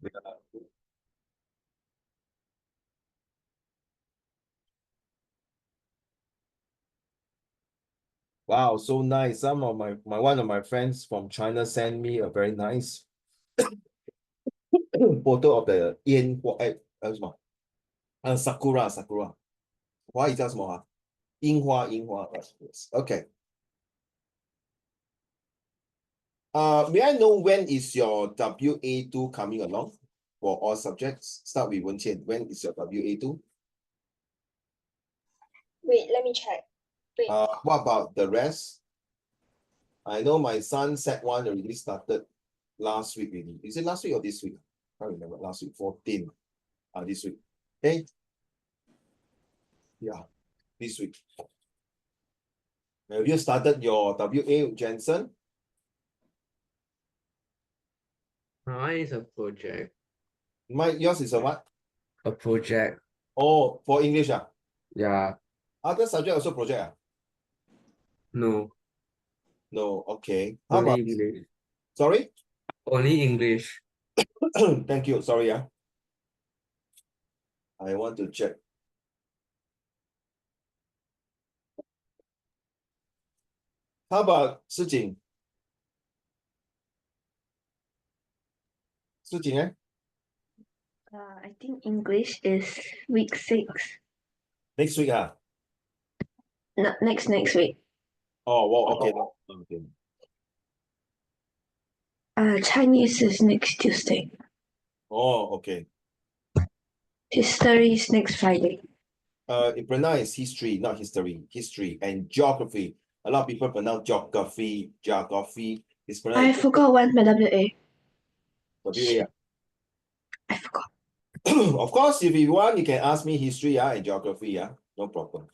Yeah. Wow, so nice. Some of my one of my friends from China sent me a very nice photo of the 烟花，什么？sakura，华语叫什么啊？樱花。Yes. Okay. May I know when is your WA2 coming along for all subjects? Start with Wenqian. When is your WA2? Wait, let me check. Wait. What about the rest? I know my son Sec1 already started last week already. Is it last week or this week? I can't remember. Last week, 14. This week. Okay. Yeah, this week. Have you started your WA, Jensen? Mine is a project. Yours is a what? A project. Oh, for English. Yeah. Other subject also project? No. No, okay. How Only about English. sorry? Only English. Thank you. Sorry, I want to check. How about Sijing? Sijing, I think English is week 6. Next week, No, next week. Oh, well, okay. Okay. Chinese is next Tuesday. Oh, okay. History is next Friday. It pronounced history, not history. History and geography. A lot of people pronounce geography. It's I pronounced forgot one my WA. WA. I forgot. Of course, if you want, you can ask me history and geography. No problem.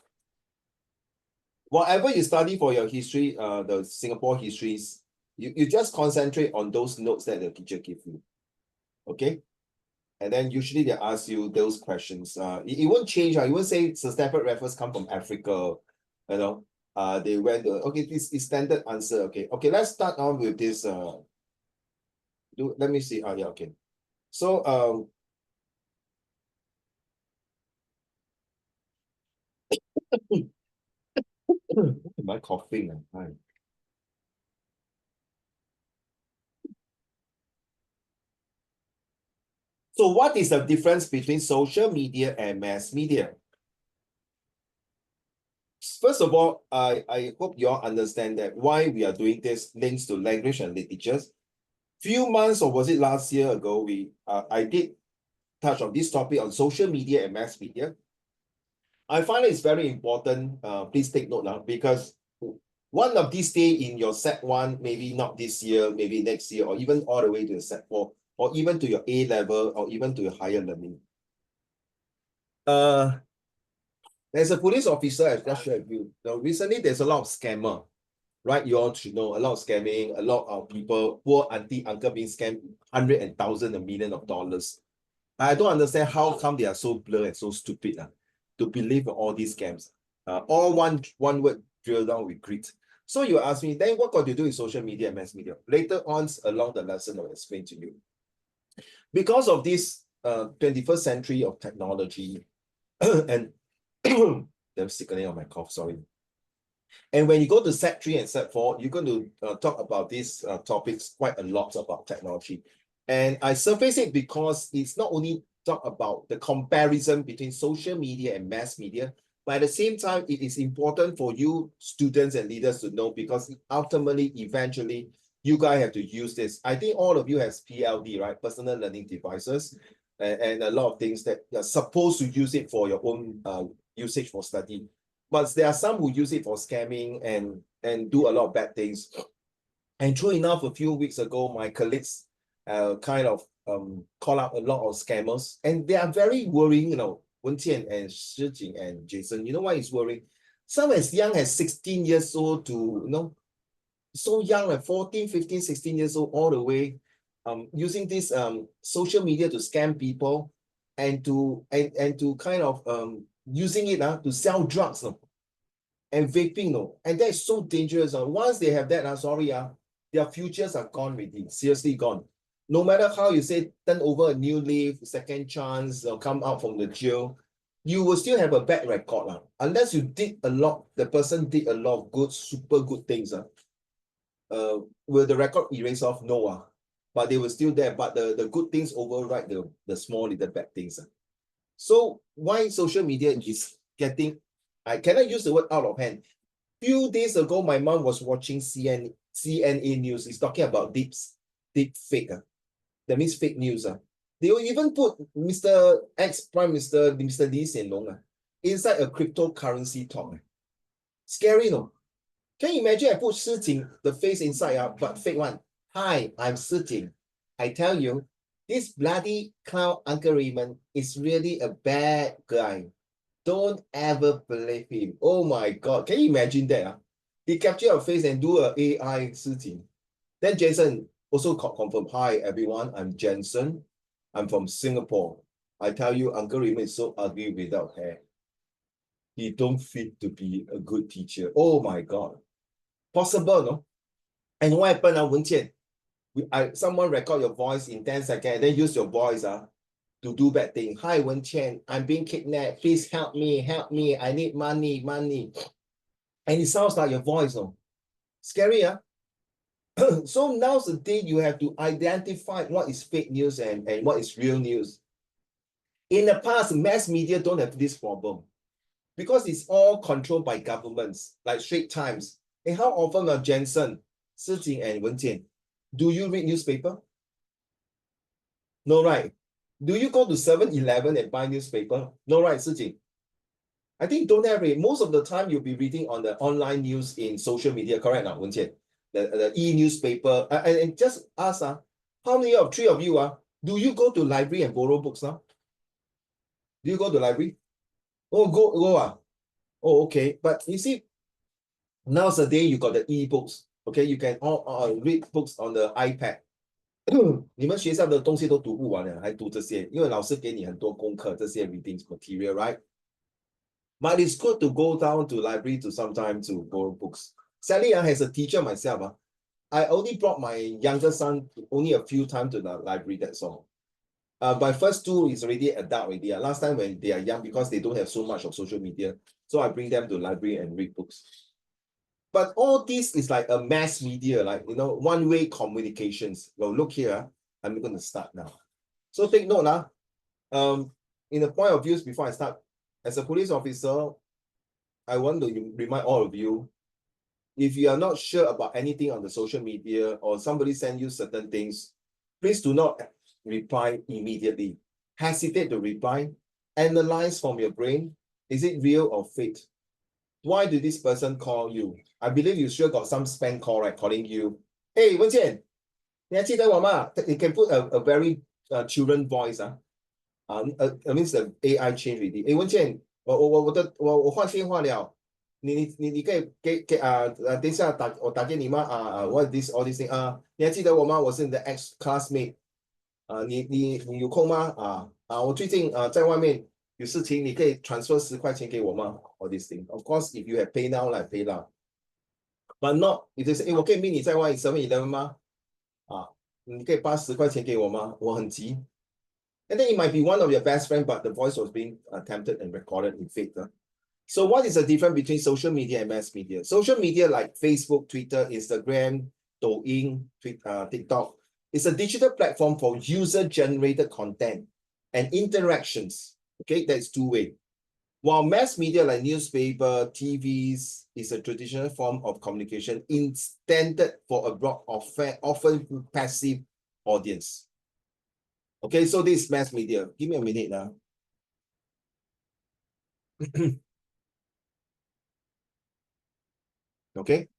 Whatever you study for your history, the Singapore histories, you just concentrate on those notes that the teacher give you. Okay? And then usually they ask you those questions. It won't change. It won't say Sir Stafford Raffles come from Africa. You know, they went to, okay, this is standard answer. Okay, let's start on with this. Let me see. Yeah, okay. So am I coughing? So what is the difference between social media and mass media? First of all, I hope you all understand that why we are doing this links to language and literatures. Few months, or was it last year ago, I did touch on this topic on social media and mass media. I find it's very important. Please take note now, because one of these days in your Sec1, maybe not this year, maybe next year, or even all the way to the Sec4, or even to your A level, or even to your higher learning. As a police officer, I've just shared with you. Now, recently, there's a lot of scammer, right? You all should know a lot of scamming, a lot of people, poor auntie, uncle being scammed 100 and 1,000 and million of dollars. I don't understand how come they are so blurred and so stupid to believe in all these scams. All one word drill down with greed. So you ask me, then what got to do with social media and mass media? Later on along the lesson, I'll explain to you. Because of this 21st century of technology, and I'm sickening on my cough, sorry. And when you go to Sec 3 and Sec 4, you're going to talk about these topics quite a lot about technology. And I surface it because it's not only talk about the comparison between social media and mass media, but at the same time, it is important for you students and leaders to know, because ultimately, eventually, you guys have to use this. I think all of you have PLD, right? Personal learning devices, and a lot of things that you're supposed to use it for your own usage for study. But there are some who use it for scamming and do a lot of bad things. And true enough, a few weeks ago, my colleagues kind of call out a lot of scammers, and they are very worrying, Wenqian and Shijing and Jason. You know why it's worrying? Some as young as 16 years old to, so young, like 14, 15, 16 years old, all the way, using this social media to scam people and to kind of using it to sell drugs and vaping. And that is so dangerous. Once they have that, sorry, their futures are gone already, seriously gone. no matter how you say turn over a new leaf, second chance, or come out from the jail, you will still have a bad record. Unless you did a lot, the person did a lot of good, super good things. Will the record erase off? No. But they were still there. But the good things override the small little bad things. So why social media is getting, can I use the word out of hand? Few days ago, my mom was watching CNA News. It's talking about deep fake. That means fake news. They will even put Mr. Ex-Prime Minister, Mr. Lee Hsien Loong, inside a cryptocurrency talk. Scary, no? Can you imagine I put Shi Jing, the face inside, but fake one? Hi, I'm Shi Jing. I tell you, this bloody clown Uncle Raymond is really a bad guy. Don't ever believe him. Oh my God. Can you imagine that? He capture your face and do a AI Shi Jing. Then Jason also confirm, hi everyone, I'm Jensen. I'm from Singapore. I tell you, Uncle Raymond is so ugly without hair. He don't fit to be a good teacher. Oh my God. Possible, no? And what happened now, Wen Qian? Someone record your voice in 10 seconds and then use your voice to do bad thing. Hi, Wen Qian, I'm being kidnapped. Please help me. I need money. And it sounds like your voice, no? Scary, huh? So now's the day you have to identify what is fake news and what is real news. In the past, mass media don't have this problem because it's all controlled by governments, like Straits Times. And how often are Jensen, Shi Jing, and Wen Jian, do you read newspaper? No, right? Do you go to 7-Eleven and buy newspaper? No, right, Shi Jing? I think don't have it. Most of the time you'll be reading on the online news in social media, correct now, Wen Jian? The e-newspaper. And just ask, how many of three of you do you go to library and borrow books now? Do you go to library? Oh, go. Oh, okay. But you see, nowadays you got the e-books. Okay, you can all read books on the iPad. 你们学校的东西都读不完了，还读这些，因为老师给你很多功课，这些 reading material, right? But it's good to go down to library to sometime to borrow books. Sadly, as a teacher myself, I only brought my younger son only a few times to the library, that's all. My first two is already adult already. Last time when they are young, because they don't have so much of social media, so I bring them to library and read books. But all this is like a mass media, like, one-way communications. Well, look here, I'm going to start now. So take note, in the point of views before I start, as a police officer, I want to remind all of you, if you are not sure about anything on the social media or somebody send you certain things, please do not reply immediately. Hesitate to reply. Analyze from your brain. Is it real or fake? Why did this person call you? I believe you sure got some spam call, right? Calling you. Hey, Wen Jian, 你还记得我吗? You can put a very children voice. It means the AI change already. Hey, Wen Jian, 我换电话了。你可以等一下我打给你吗？What is this all this thing 你还记得我吗？我是你的 ex classmate 你有空吗？我最近在外面有事情，你可以 transfer 10块钱给我吗？All this thing. Of course, if you have pay now, like pay now. But not if they say 我可以 meet 你在外 7-Eleven 吗？你可以pass 10块钱给我吗？我很急。And then it might be one of your best friend, but the voice was being attempted and recorded in fake. So what is the difference between social media and mass media? Social media like Facebook, Twitter, Instagram, Douyin, TikTok is a digital platform for user-generated content and interactions. Okay, that's two-way. While mass media like newspaper, TVs is a traditional form of communication intended for a broad, often passive audience. Okay, so this is mass media. Give me a minute now. Okay,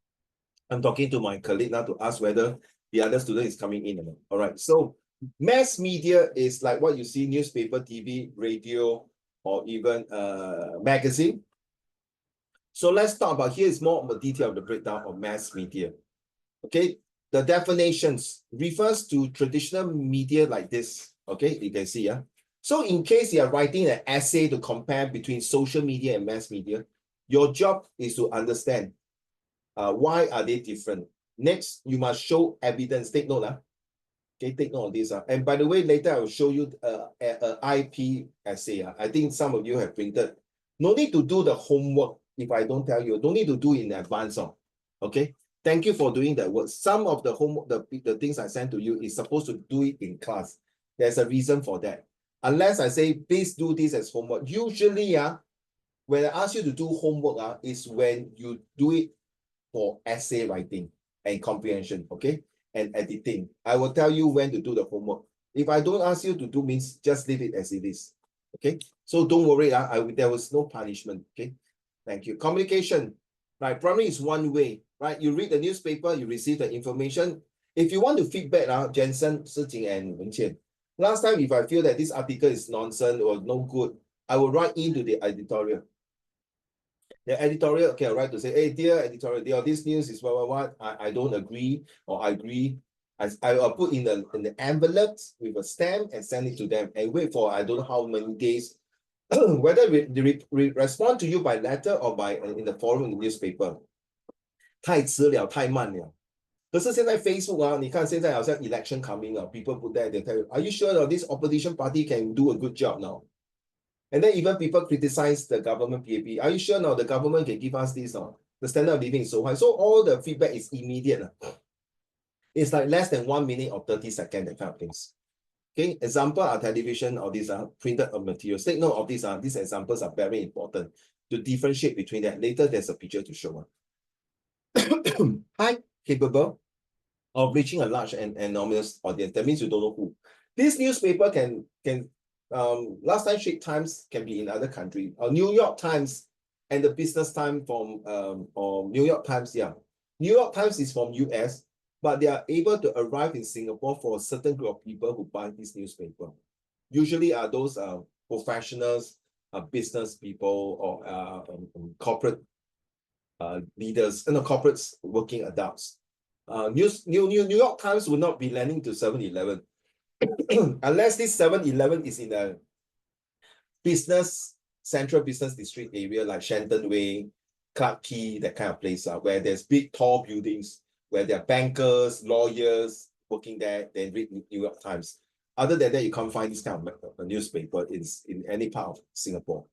I'm talking to my colleague now to ask whether the other student is coming in or not. All right, so mass media is like what you see, newspaper, TV, radio, or even magazine. So let's talk about, here is more of the detail of the breakdown of mass media. Okay, the definitions refers to traditional media like this. Okay, you can see, So in case you are writing an essay to compare between social media and mass media, your job is to understand why are they different. Next, you must show evidence. Take note. Okay, take note of this. And by the way, later I will show you a IP essay. I think some of you have printed. No need to do the homework if I don't tell you. Don't need to do in advance. Okay. Thank you for doing that work. Some of the homework, the things I sent to you is supposed to do it in class. There's a reason for that. Unless I say, please do this as homework. Usually, when I ask you to do homework, is when you do it for essay writing and comprehension, okay? And editing. I will tell you when to do the homework. If I don't ask you to do, means just leave it as it is. Okay. So don't worry, there was no punishment. Okay. Thank you. Communication. Right. Primary is one way, right? You read the newspaper, you receive the information. If you want to feedback, Jensen, Sijing, and Wen Qian. Last time, if I feel that this article is nonsense or no good, I will write into the editorial. The editorial, okay, I'll write to say, hey, dear editorial, this news is what, I don't agree, or I agree. I'll put in the envelopes with a stamp and send it to them and wait for I don't know how many days, whether we respond to you by letter or by in the forum in the newspaper. 太迟了，太慢了。可是现在 Facebook 你看现在好像 election coming people put there, they tell you, are you sure that this opposition party can do a good job now? And then even people criticize the government PAP. Are you sure now the government can give us this? The standard of living is so high. So all the feedback is immediate. It's like less than 1 minute or 30 seconds, that kind of things. Okay, example are television or these are printed materials. Take note of these. These examples are very important to differentiate between that. Later, there's a picture to show. High capable of reaching a large and enormous audience. That means you don't know who. This newspaper can last time Straits Times can be in other country. New York Times and the Business Times from or New York Times, yeah. New York Times is from US, but they are able to arrive in Singapore for a certain group of people who buy this newspaper. Usually are those professionals, business people, or corporate leaders, and corporates, working adults. New York Times will not be lending to 7-Eleven. Unless this 7-Eleven is in a central business district area like Shenton Way, Clarke Quay, that kind of place, where there's big tall buildings, where there are bankers, lawyers working there, then read New York Times. Other than that, you can't find this kind of newspaper in any part of Singapore.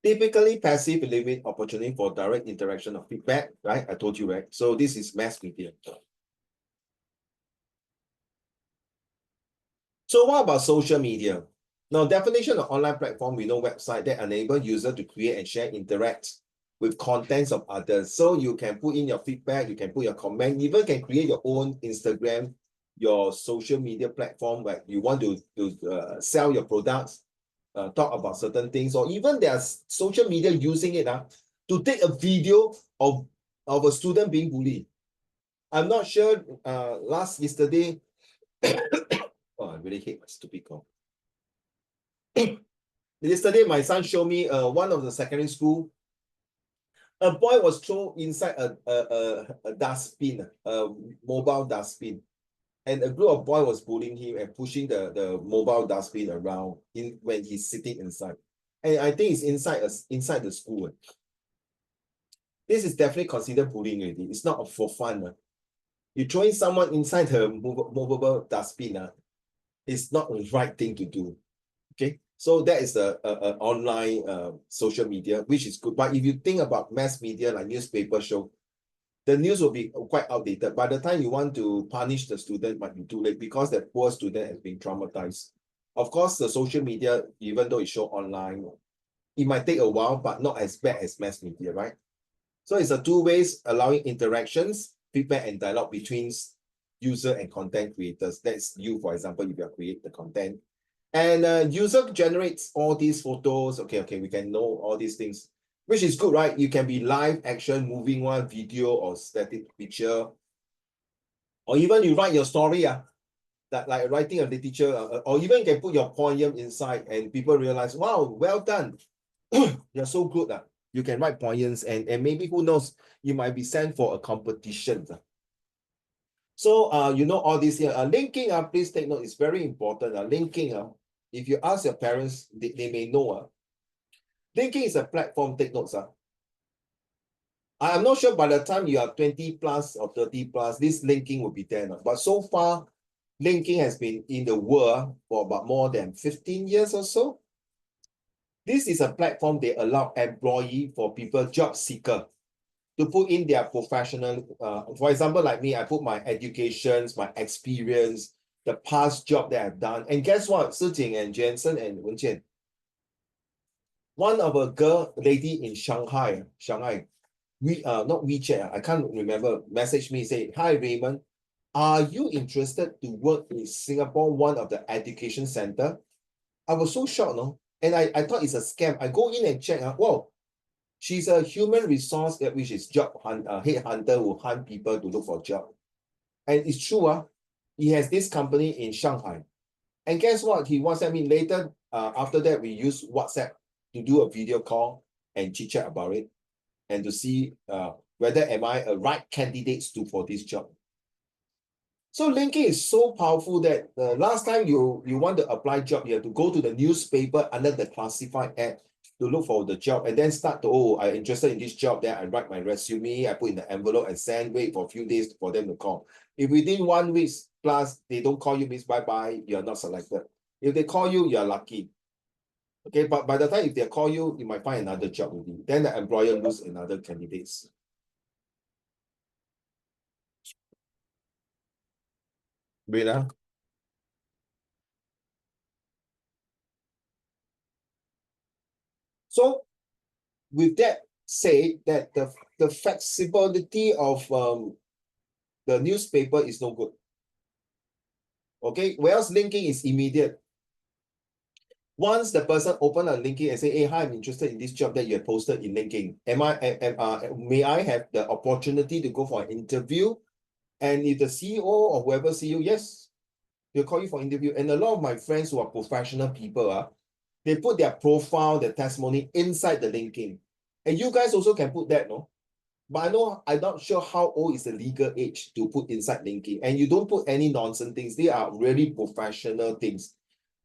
Typically, passive limit opportunity for direct interaction of feedback, right? I told you, right? So this is mass media. So what about social media? Now, definition of online platform, we know website that enable user to create and share, interact with contents of others. So you can put in your feedback, you can put your comment, even can create your own Instagram, your social media platform where you want to sell your products, talk about certain things, or even there's social media using it to take a video of a student being bullied. I'm not sure, yesterday, oh, I really hate my stupid cough. Yesterday, my son showed me one of the secondary school. A boy was thrown inside a dustbin, a mobile dustbin. And a group of boys was bullying him and pushing the mobile dustbin around when he's sitting inside. And I think it's inside the school. This is definitely considered bullying already. It's not for fun. You're throwing someone inside the movable dustbin. It's not the right thing to do. Okay, so that is a online social media, which is good. But if you think about mass media like newspaper show, the news will be quite outdated. By the time you want to punish the student, might be too late because that poor student has been traumatized. Of course, the social media, even though it show online, it might take a while, but not as bad as mass media, right? So it's a two ways allowing interactions, feedback, and dialogue between user and content creators. That's you, for example, if you create the content. And user generates all these photos. Okay, we can know all these things, which is good, right? You can be live action, moving one, video, or static picture. Or even you write your story, that like writing a literature, or even you can put your poem inside and people realize, wow, well done. You're so good. You can write poems and maybe, who knows, you might be sent for a competition. So, you know, all this here. Linking, please take note, it's very important. Linking, if you ask your parents, they may know. Linking is a platform, take notes. I'm not sure by the time you are 20 plus or 30 plus, this linking will be there. But so far, linking has been in the world for about more than 15 years or so. This is a platform they allow employee for people, job seeker, to put in their professional, for example, like me, I put my educations, my experience, the past job that I've done. And guess what? Sijing and Jensen and Wenqian, one of a lady in Shanghai, not WeChat, I can't remember, messaged me, say, hi Raymond, are you interested to work in Singapore, one of the education center? I was so shocked, no? And I thought it's a scam. I go in and check, whoa, she's a human resource, which is headhunter who hunt people to look for job. And it's true, he has this company in Shanghai. And guess what? He WhatsApp me later. After that, we use WhatsApp to do a video call and chit chat about it, and to see whether am I a right candidate for this job. So linking is so powerful that last time you want to apply job, you have to go to the newspaper under the classified ad to look for the job, and then start to, oh, I'm interested in this job. Then I write my resume, I put in the envelope and send, wait for a few days for them to call. If within 1 week plus they don't call you, means bye-bye, you're not selected. If they call you, you're lucky. Okay, but by the time if they call you, you might find another job with you. Then the employer lose another candidates. Wait, So with that say that the flexibility of the newspaper is no good. Okay, whereas linking is immediate. Once the person open a linking and say, hey, hi, I'm interested in this job that you have posted in linking. May I have the opportunity to go for an interview? And if the CEO or whoever see you, yes, they'll call you for interview. And a lot of my friends who are professional people, they put their profile, their testimony inside the linking. And you guys also can put that, no? But I'm not sure how old is the legal age to put inside linking. And you don't put any nonsense things. They are really professional things.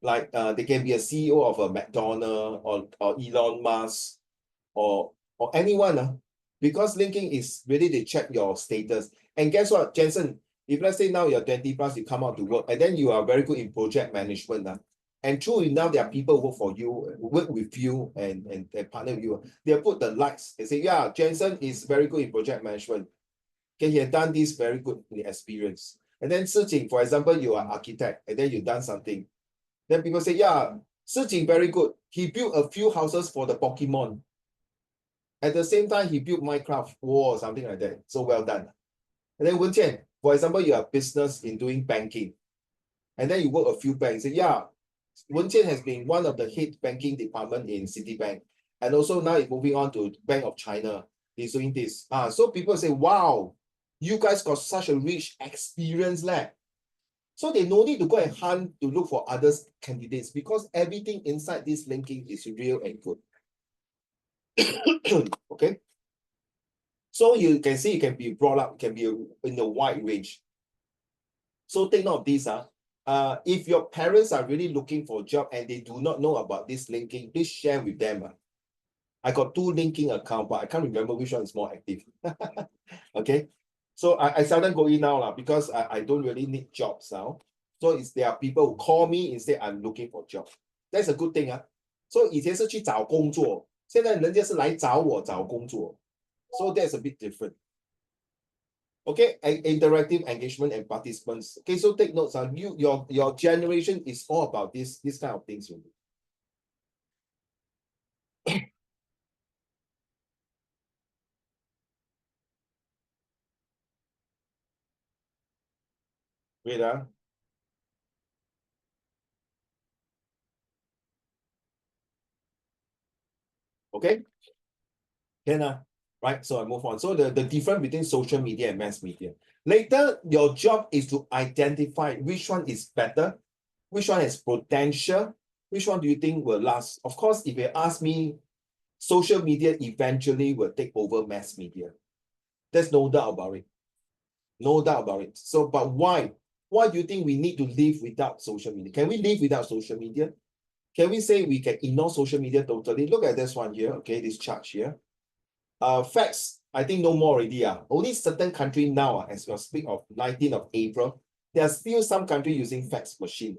Like they can be a CEO of a McDonald's or Elon Musk or anyone. Because linking is really to check your status. And guess what, Jensen? If let's say now you're 20 plus, you come out to work, and then you are very good in project management. And true enough, there are people who work for you, work with you, and partner with you. They put the likes. They say, yeah, Jensen is very good in project management. Okay, he has done this very good in the experience. And then Sijing, for example, you are architect, and then you've done something. Then people say, yeah, Sijing very good. He built a few houses for the Pokemon. At the same time, he built Minecraft wall or something like that. So well done. And then Wenqian, for example, you have business in doing banking. And then you work a few banks. Say, yeah, Wenqian has been one of the head banking department in Citibank. And also now he's moving on to Bank of China. He's doing this. So people say, wow, you guys got such a rich experience lab. So they no need to go and hunt to look for other candidates because everything inside this linking is real and good. Okay. So you can see it can be brought up, can be in a wide range. So take note of this. If your parents are really looking for a job and they do not know about this linking, please share with them. I got 2 linking accounts, but I can't remember which one is more active. Okay. So I seldom go in now because I don't really need jobs now. So there are people who call me instead I'm looking for job. That's a good thing. So 以前是去找工作，现在人家是来找我找工作。So that's a bit different. Okay, interactive engagement and participants. Okay, so take notes. Your generation is all about this kind of things. Wait, okay. Right? So I move on. So the difference between social media and mass media. Later, your job is to identify which one is better, which one has potential, which one do you think will last. Of course, if you ask me, social media eventually will take over mass media. There's no doubt about it. No doubt about it. So, but why? Why do you think we need to live without social media? Can we live without social media? Can we say we can ignore social media totally? Look at this one here, okay, this chart here. Facts, I think no more already. Only certain country now, as we speak of 19th of April, there are still some country using fax machine.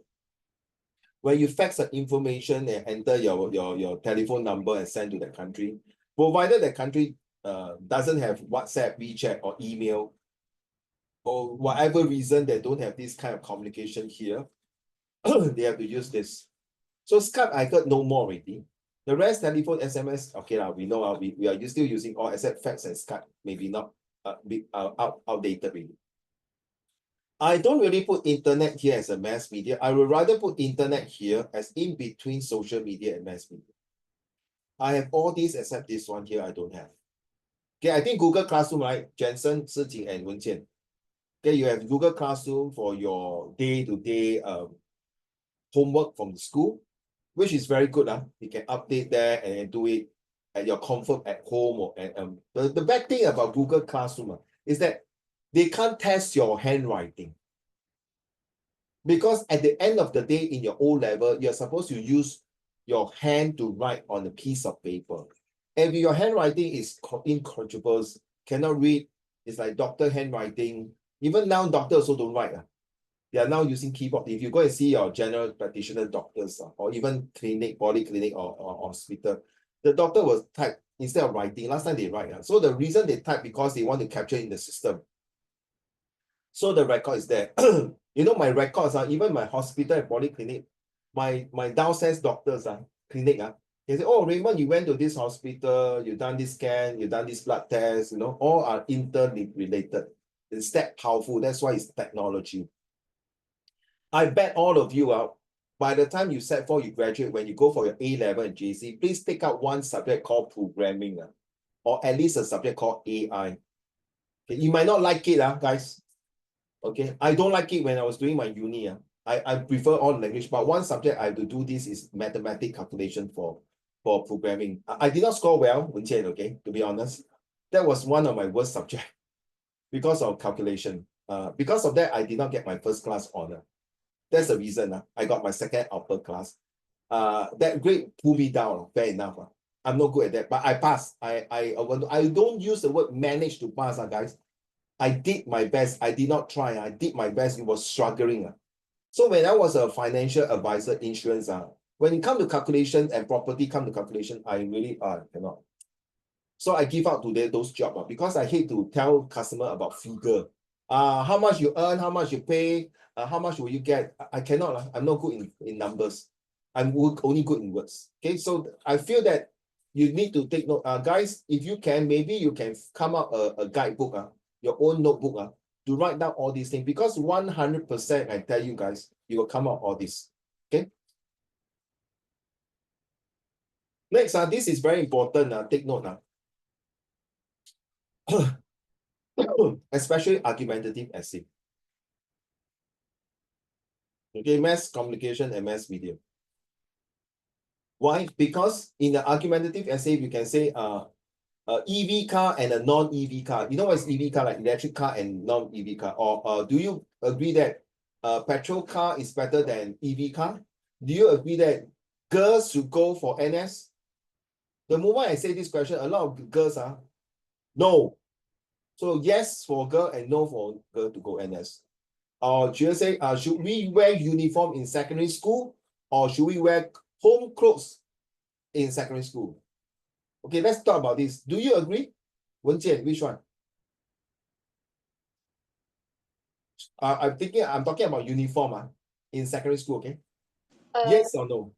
When you fax the information and enter your telephone number and send to the country, provided the country doesn't have WhatsApp, WeChat, or email, or whatever reason they don't have this kind of communication here, they have to use this. So Skype, I got no more already. The rest, telephone, SMS, okay, we know we are still using all except fax and Skype, maybe not outdated already. I don't really put internet here as a mass media. I would rather put internet here as in between social media and mass media. I have all these except this one here, I don't have. Okay, I think Google Classroom, right? Jensen, Sijing, and Wenjian. Okay, you have Google Classroom for your day-to-day homework from the school, which is very good. You can update there and do it at your comfort at home. Or the bad thing about Google Classroom is that they can't test your handwriting. Because at the end of the day, in your O level, you're supposed to use your hand to write on a piece of paper. And if your handwriting is incorrigible, cannot read, it's like doctor handwriting. Even now, doctors also don't write. They are now using keyboard. If you go and see your general practitioner doctors or even clinic, polyclinic or hospital, the doctor will type instead of writing. Last time they write. So the reason they type because they want to capture in the system. So the record is there. You know, my records are even my hospital and polyclinic, my downstairs doctors clinic they say, oh, Raymond, you went to this hospital, you done this scan, you done this blood test, you know, all are interrelated. It's that powerful. That's why it's technology. I bet all of you by the time you set for you graduate, when you go for your A level and JC, please take out one subject called programming, or at least a subject called AI. Okay, you might not like it, guys. Okay, I don't like it when I was doing my uni. I prefer all language, but one subject I have to do this is mathematics calculation for programming. I did not score well, okay, to be honest. That was one of my worst subjects because of calculation. Because of that, I did not get my first class honor. That's the reason. I got my second upper class. That grade pulled me down, fair enough. I'm not good at that, but I passed. I don't use the word manage to pass, guys. I did my best. I did not try. I did my best. It was struggling. So when I was a financial advisor, insurance, when it comes to calculation and property come to calculation, I really cannot. So I give out to those jobs because I hate to tell customer about figure. How much you earn, how much you pay, how much will you get? I cannot. I'm not good in numbers. I'm only good in words. Okay, so I feel that you need to take note. Guys, if you can, maybe you can come up a guidebook, your own notebook, to write down all these things, because 100%, I tell you guys, you will come up all this. Okay. Next, this is very important. Take note. Especially argumentative essay. Okay, mass communication and mass media. Why? Because in the argumentative essay, you can say EV car and a non-EV car. You know what is EV car, like electric car and non-EV car? Or do you agree that petrol car is better than EV car? Do you agree that girls should go for NS? The moment I say this question, a lot of girls are no. So yes for girl and no for girl to go NS. Or should I say, should we wear uniform in secondary school, or should we wear home clothes in secondary school? Okay, let's talk about this. Do you agree? Wenjian, which one? I'm talking about uniform in secondary school, okay? Yes or no?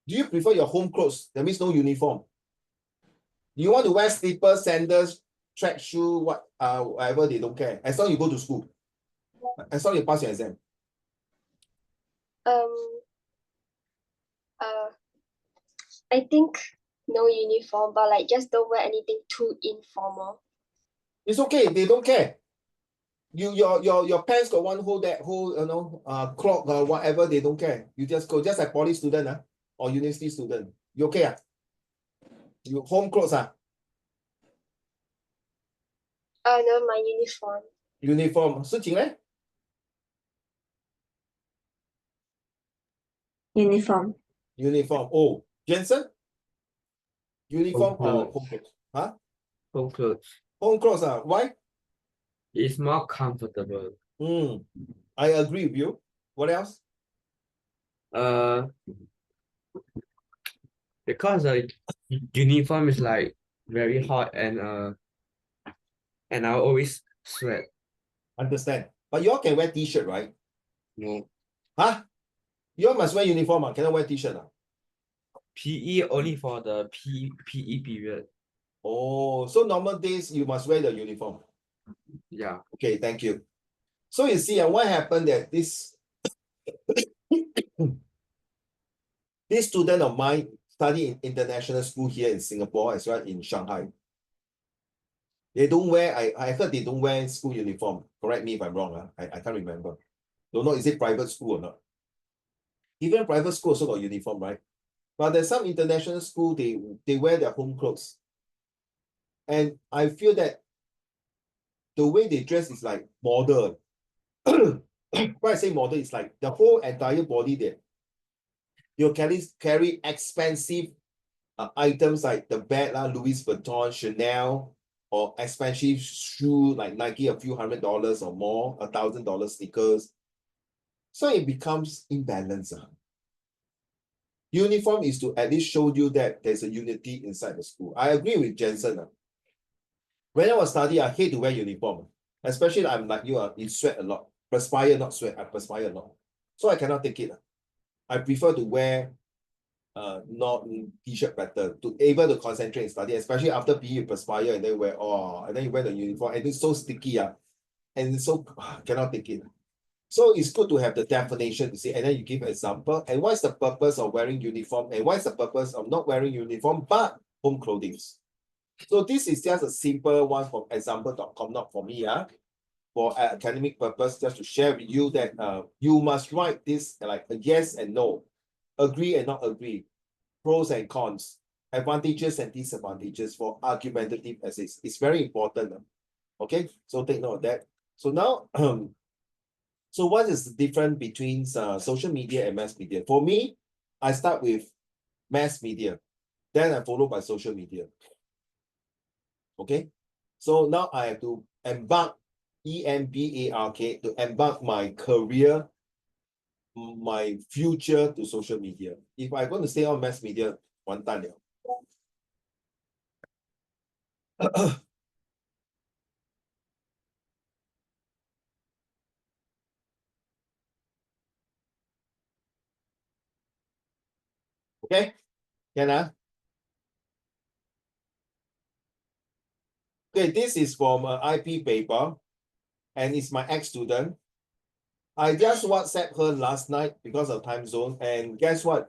Do you prefer your home clothes? That means no uniform. Do you want to wear slippers, sandals, track shoe, whatever, they don't care. As long as you go to school. As long as you pass your exam. I think no uniform, but like just don't wear anything too informal. It's okay, they don't care. Your pants got one hole, that hole, clock or whatever, they don't care. You just go, just like poly student or university student. You okay? You home clothes No, my uniform. Uniform. Suqing eh? Uniform. Uniform. Oh, Jensen? Uniform or clothes. home clothes? Huh? Home clothes. Home clothes, why? It's more comfortable. I agree with you. What else? Uh, because the uniform is like very hot and I always sweat. Understand. But you all can wear t-shirt, right? No. Huh? You all must wear uniform, cannot wear t-shirt. PE only for the PE period. Oh, so normal days you must wear the uniform. Yeah. Okay, thank you. So you see, what happened that this this student of mine study in international school here in Singapore as well in Shanghai. They don't wear, I heard they don't wear school uniform. Correct me if I'm wrong. I can't remember. Don't know, is it private school or not? Even private school also got uniform, right? But there's some international school, they wear their home clothes. And I feel that the way they dress is like model. When I say model, it's like the whole entire body there. You carry expensive items like the bag, Louis Vuitton, Chanel, or expensive shoe like Nike, a few $100 or more, $1,000 sneakers. So it becomes imbalanced. Uniform is to at least show you that there's a unity inside the school. I agree with Jensen. When I was studying, I hate to wear uniform. Especially I'm like you, you sweat a lot. Perspire, not sweat. I perspire a lot. So I cannot take it. I prefer to wear not t-shirt better to able to concentrate and study, especially after PE you perspire and then and then you wear the uniform and it's so sticky, and it's so cannot take it. So it's good to have the definition to see, and then you give an example. And what's the purpose of wearing uniform? And what's the purpose of not wearing uniform but home clothing? So this is just a simple one from example.com, not for me, for academic purpose, just to share with you that you must write this like a yes and no, agree and not agree, pros and cons, advantages and disadvantages for argumentative essays. It's very important. Okay, so take note of that. So now, so what is the difference between social media and mass media? For me, I start with mass media, then I follow by social media. Okay, so now I have to embark, EMBARK, to embark my career, my future to social media. If I'm going to stay on mass media, 完蛋了. Okay, can Okay, this is from an IP paper, and it's my ex-student. I just WhatsApp her last night because of time zone, and guess what?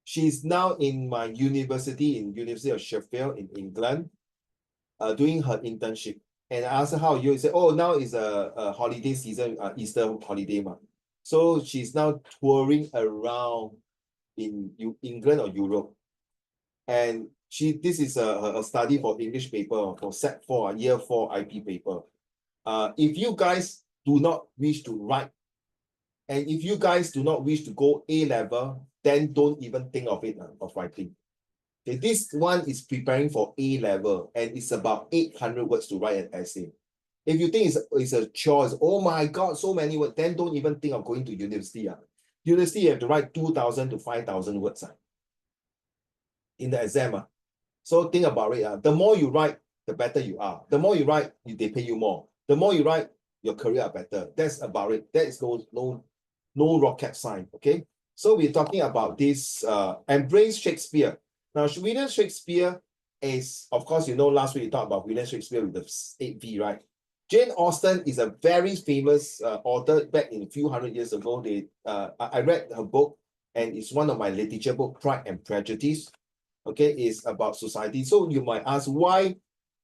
She's now in my university, in University of Sheffield in England, doing her internship. And I asked her how you say, oh, now is a holiday season, Easter holiday month. So she's now touring around in England or Europe. And this is a study for English paper for Set 4, year 4 IP paper. If you guys do not wish to write, and if you guys do not wish to go A level, then don't even think of it, of writing. Okay, this one is preparing for A level, and it's about 800 words to write an essay. If you think it's a chore, oh my God, so many words, then don't even think of going to university. University, you have to write 2,000 to 5,000 words in the exam. So think about it. The more you write, the better you are. The more you write, they pay you more. The more you write, your career are better. That's about it. That is no rocket science. Okay. So we're talking about this embrace Shakespeare. Now, William Shakespeare is, of course, last week we talked about William Shakespeare with the 8V, right? Jane Austen is a very famous author back in a few hundred years ago. I read her book, and it's one of my literature book, Pride and Prejudice. Okay, is about society. So you might ask why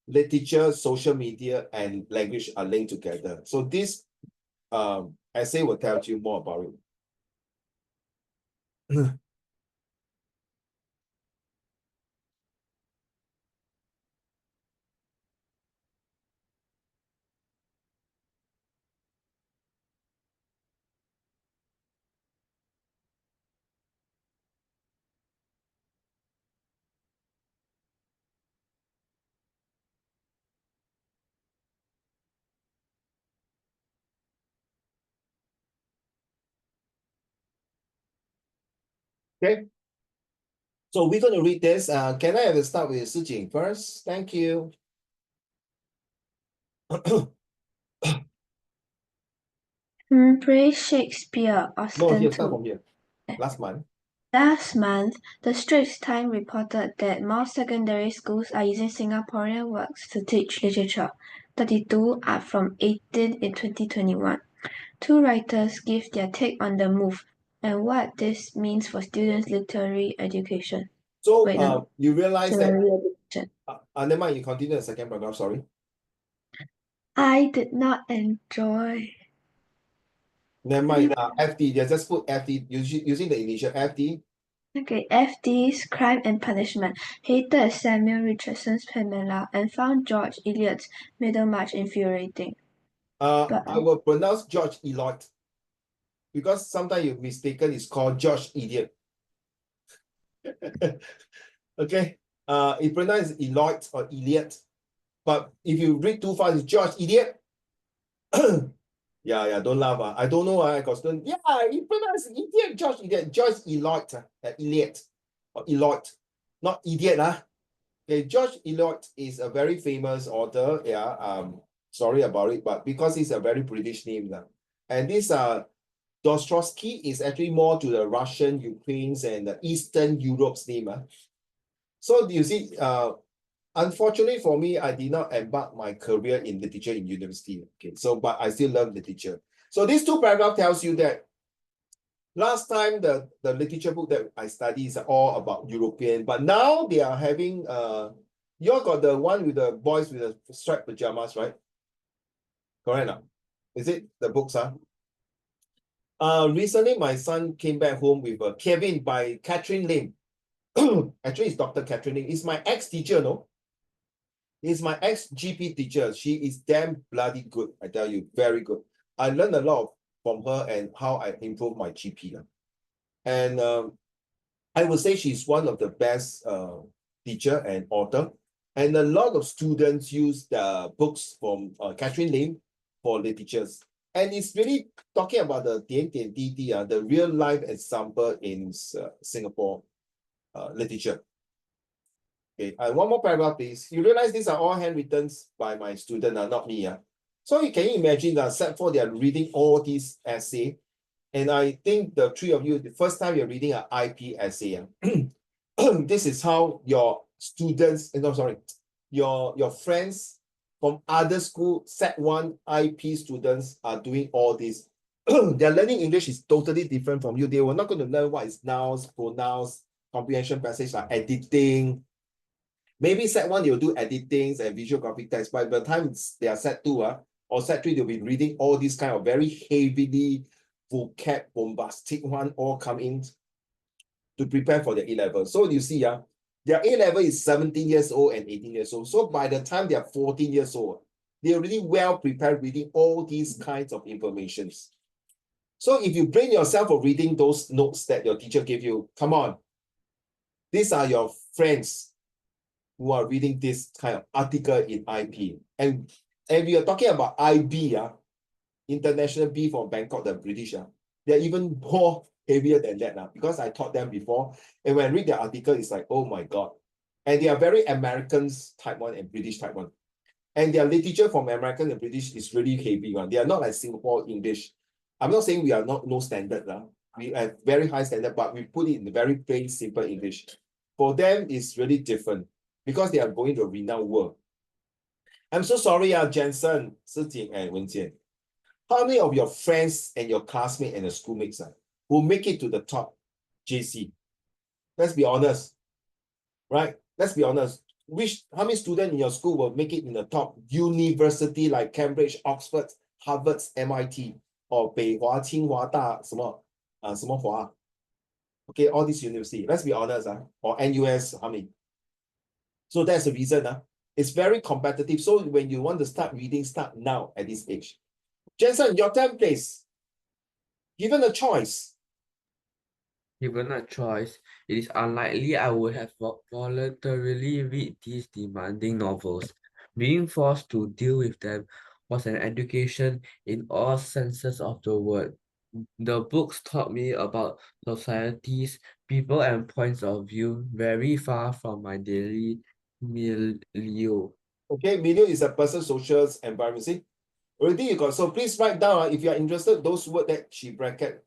literature, social media, and language are linked together. So this essay will tell you more about it. Okay. So we're going to read this. Can I have a start with Sijing first? Thank you. Praise Shakespeare, No, Austen here, start 2. from here. Last month. Last month, the Straits Times reported that most secondary schools are using Singaporean works to teach literature. 32 are from 18 in 2021. Two writers give their take on the move and what this means for students' literary education. So Wait, no, you realize that, literary education. never mind, you continue the second paragraph, sorry. I did not enjoy. Never mind, FD, they just put FD, using the initial FD. Okay, FD's Crime and Punishment hated Samuel Richardson's Pamela and found George Eliot's Middlemarch infuriating. But I will pronounce George Eliot because sometimes you're mistaken, it's called George Idiot. Okay, it pronounced Eliot or Eliot, but if you read too fast, it's George Idiot. Yeah, don't laugh. I don't know. I got student. Yeah, he pronounced idiot, George Idiot, George Eliot, Eliot or Eliot, not idiot. Okay, George Eliot is a very famous author. Yeah, sorry about it, but because it's a very British name. And this Dostoevsky is actually more to the Russian, Ukraine's, and the Eastern Europe's name. So you see, unfortunately for me, I did not embark my career in literature in university. Okay, so but I still love literature. So these two paragraphs tells you that last time the literature book that I study is all about European, but now they are having you all got the one with the boys with the striped pajamas, right? Correct now? Is it the books? Recently my son came back home with a Kevin by Catherine Lim. Actually, it's Dr. Catherine Lim. It's my ex-teacher, no? It's my ex-GP teacher. She is damn bloody good, I tell you, very good. I learned a lot from her and how I improve my GP. And I would say she's one of the best teacher and author. And a lot of students use the books from Catherine Lim for literatures. And it's really talking about the Dian Dian Di Di, the real life example in Singapore literature. Okay, one more paragraph, please. You realize these are all handwritten by my student, not me. So you can imagine that set 4, they are reading all these essay. And I think the three of you, the first time you're reading an IP essay, this is how your students, no, sorry, your friends from other school, set 1 IP students are doing all this. Their learning English is totally different from you. They were not going to learn what is nouns, pronouns, comprehension passage, like editing. Maybe set 1, they'll do editings and visual graphic text, but by the time they are set 2 or set 3, they'll be reading all these kind of very heavily vocab, bombastic one, all come in to prepare for their A-level. So you see, their A-level is 17 years old and 18 years old. So by the time they are 14 years old, they're really well prepared reading all these kinds of informations. So if you blame yourself for reading those notes that your teacher gave you, come on. These are your friends who are reading this kind of article in IP. And we are talking about IB, International B from Bangkok, the British. They're even more heavier than that because I taught them before. And when I read the article, it's like, oh my God. And they are very Americans type 1 and British type 1. And their literature from American and British is really heavy one. They are not like Singapore English. I'm not saying we are not no standard. We have very high standard, but we put it in very plain, simple English. For them, it's really different because they are going to a renowned world. I'm so sorry, Jensen, Sijing, and Wenjian. How many of your friends and your classmates and your schoolmates will make it to the top JC? Let's be honest, right? Let's be honest. How many students in your school will make it in the top university like Cambridge, Oxford, Harvard, MIT, or 北华、清华大什么华? Okay, all these universities. Let's be honest, or NUS, how many? So that's the reason. It's very competitive. So when you want to start reading, start now at this age. Jensen, your turn, please. Given a choice. Given a choice, it is unlikely I would have voluntarily read these demanding novels. Being forced to deal with them was an education in all senses of the word. The books taught me about societies, people and points of view very far from my daily milieu. Okay, milieu is a person, social environment. See, already you got. So please write down if you are interested. Those words that she bracket.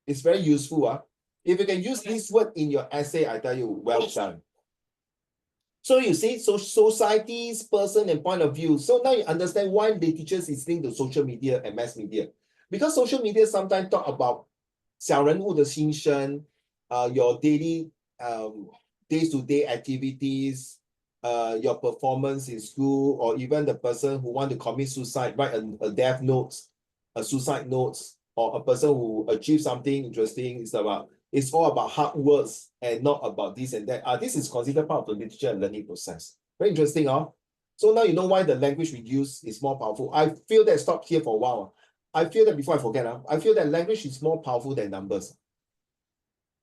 It's very useful. If you can use this word in your essay, I tell you, well done. So you see, so society's person and point of view. So now you understand why the teachers is linked to social media and mass media. Because social media sometimes talk about 小人物的心声, your daily day-to-day activities, your performance in school, or even the person who want to commit suicide, write a death notes, a suicide notes, or a person who achieves something interesting. It's all about hard works and not about this and that. This is considered part of the literature and learning process. Very interesting, huh? So now you know why the language we use is more powerful. I feel that stop here for a while. I feel that before I forget, I feel that language is more powerful than numbers.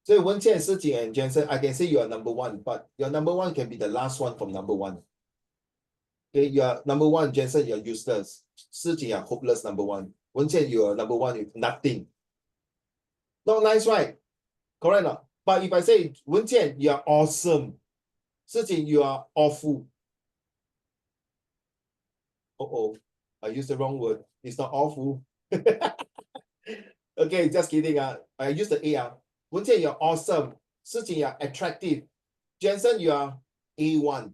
So Wen Qian, Shi and Jensen, I can say you are number one, but your number one can be the last one from number one. Okay, you are number one, Jensen, you are useless. Shi you are hopeless number one. Wen Qian, you are number one with nothing. Not nice, right? Correct not? But if I say, Wen Qian, you are awesome. Shi you are awful. Uh-oh, I used the wrong word. It's not awful. Okay, just kidding. I used the A. Wen Qian, you're awesome. Shi you're attractive. Jensen, you are A1.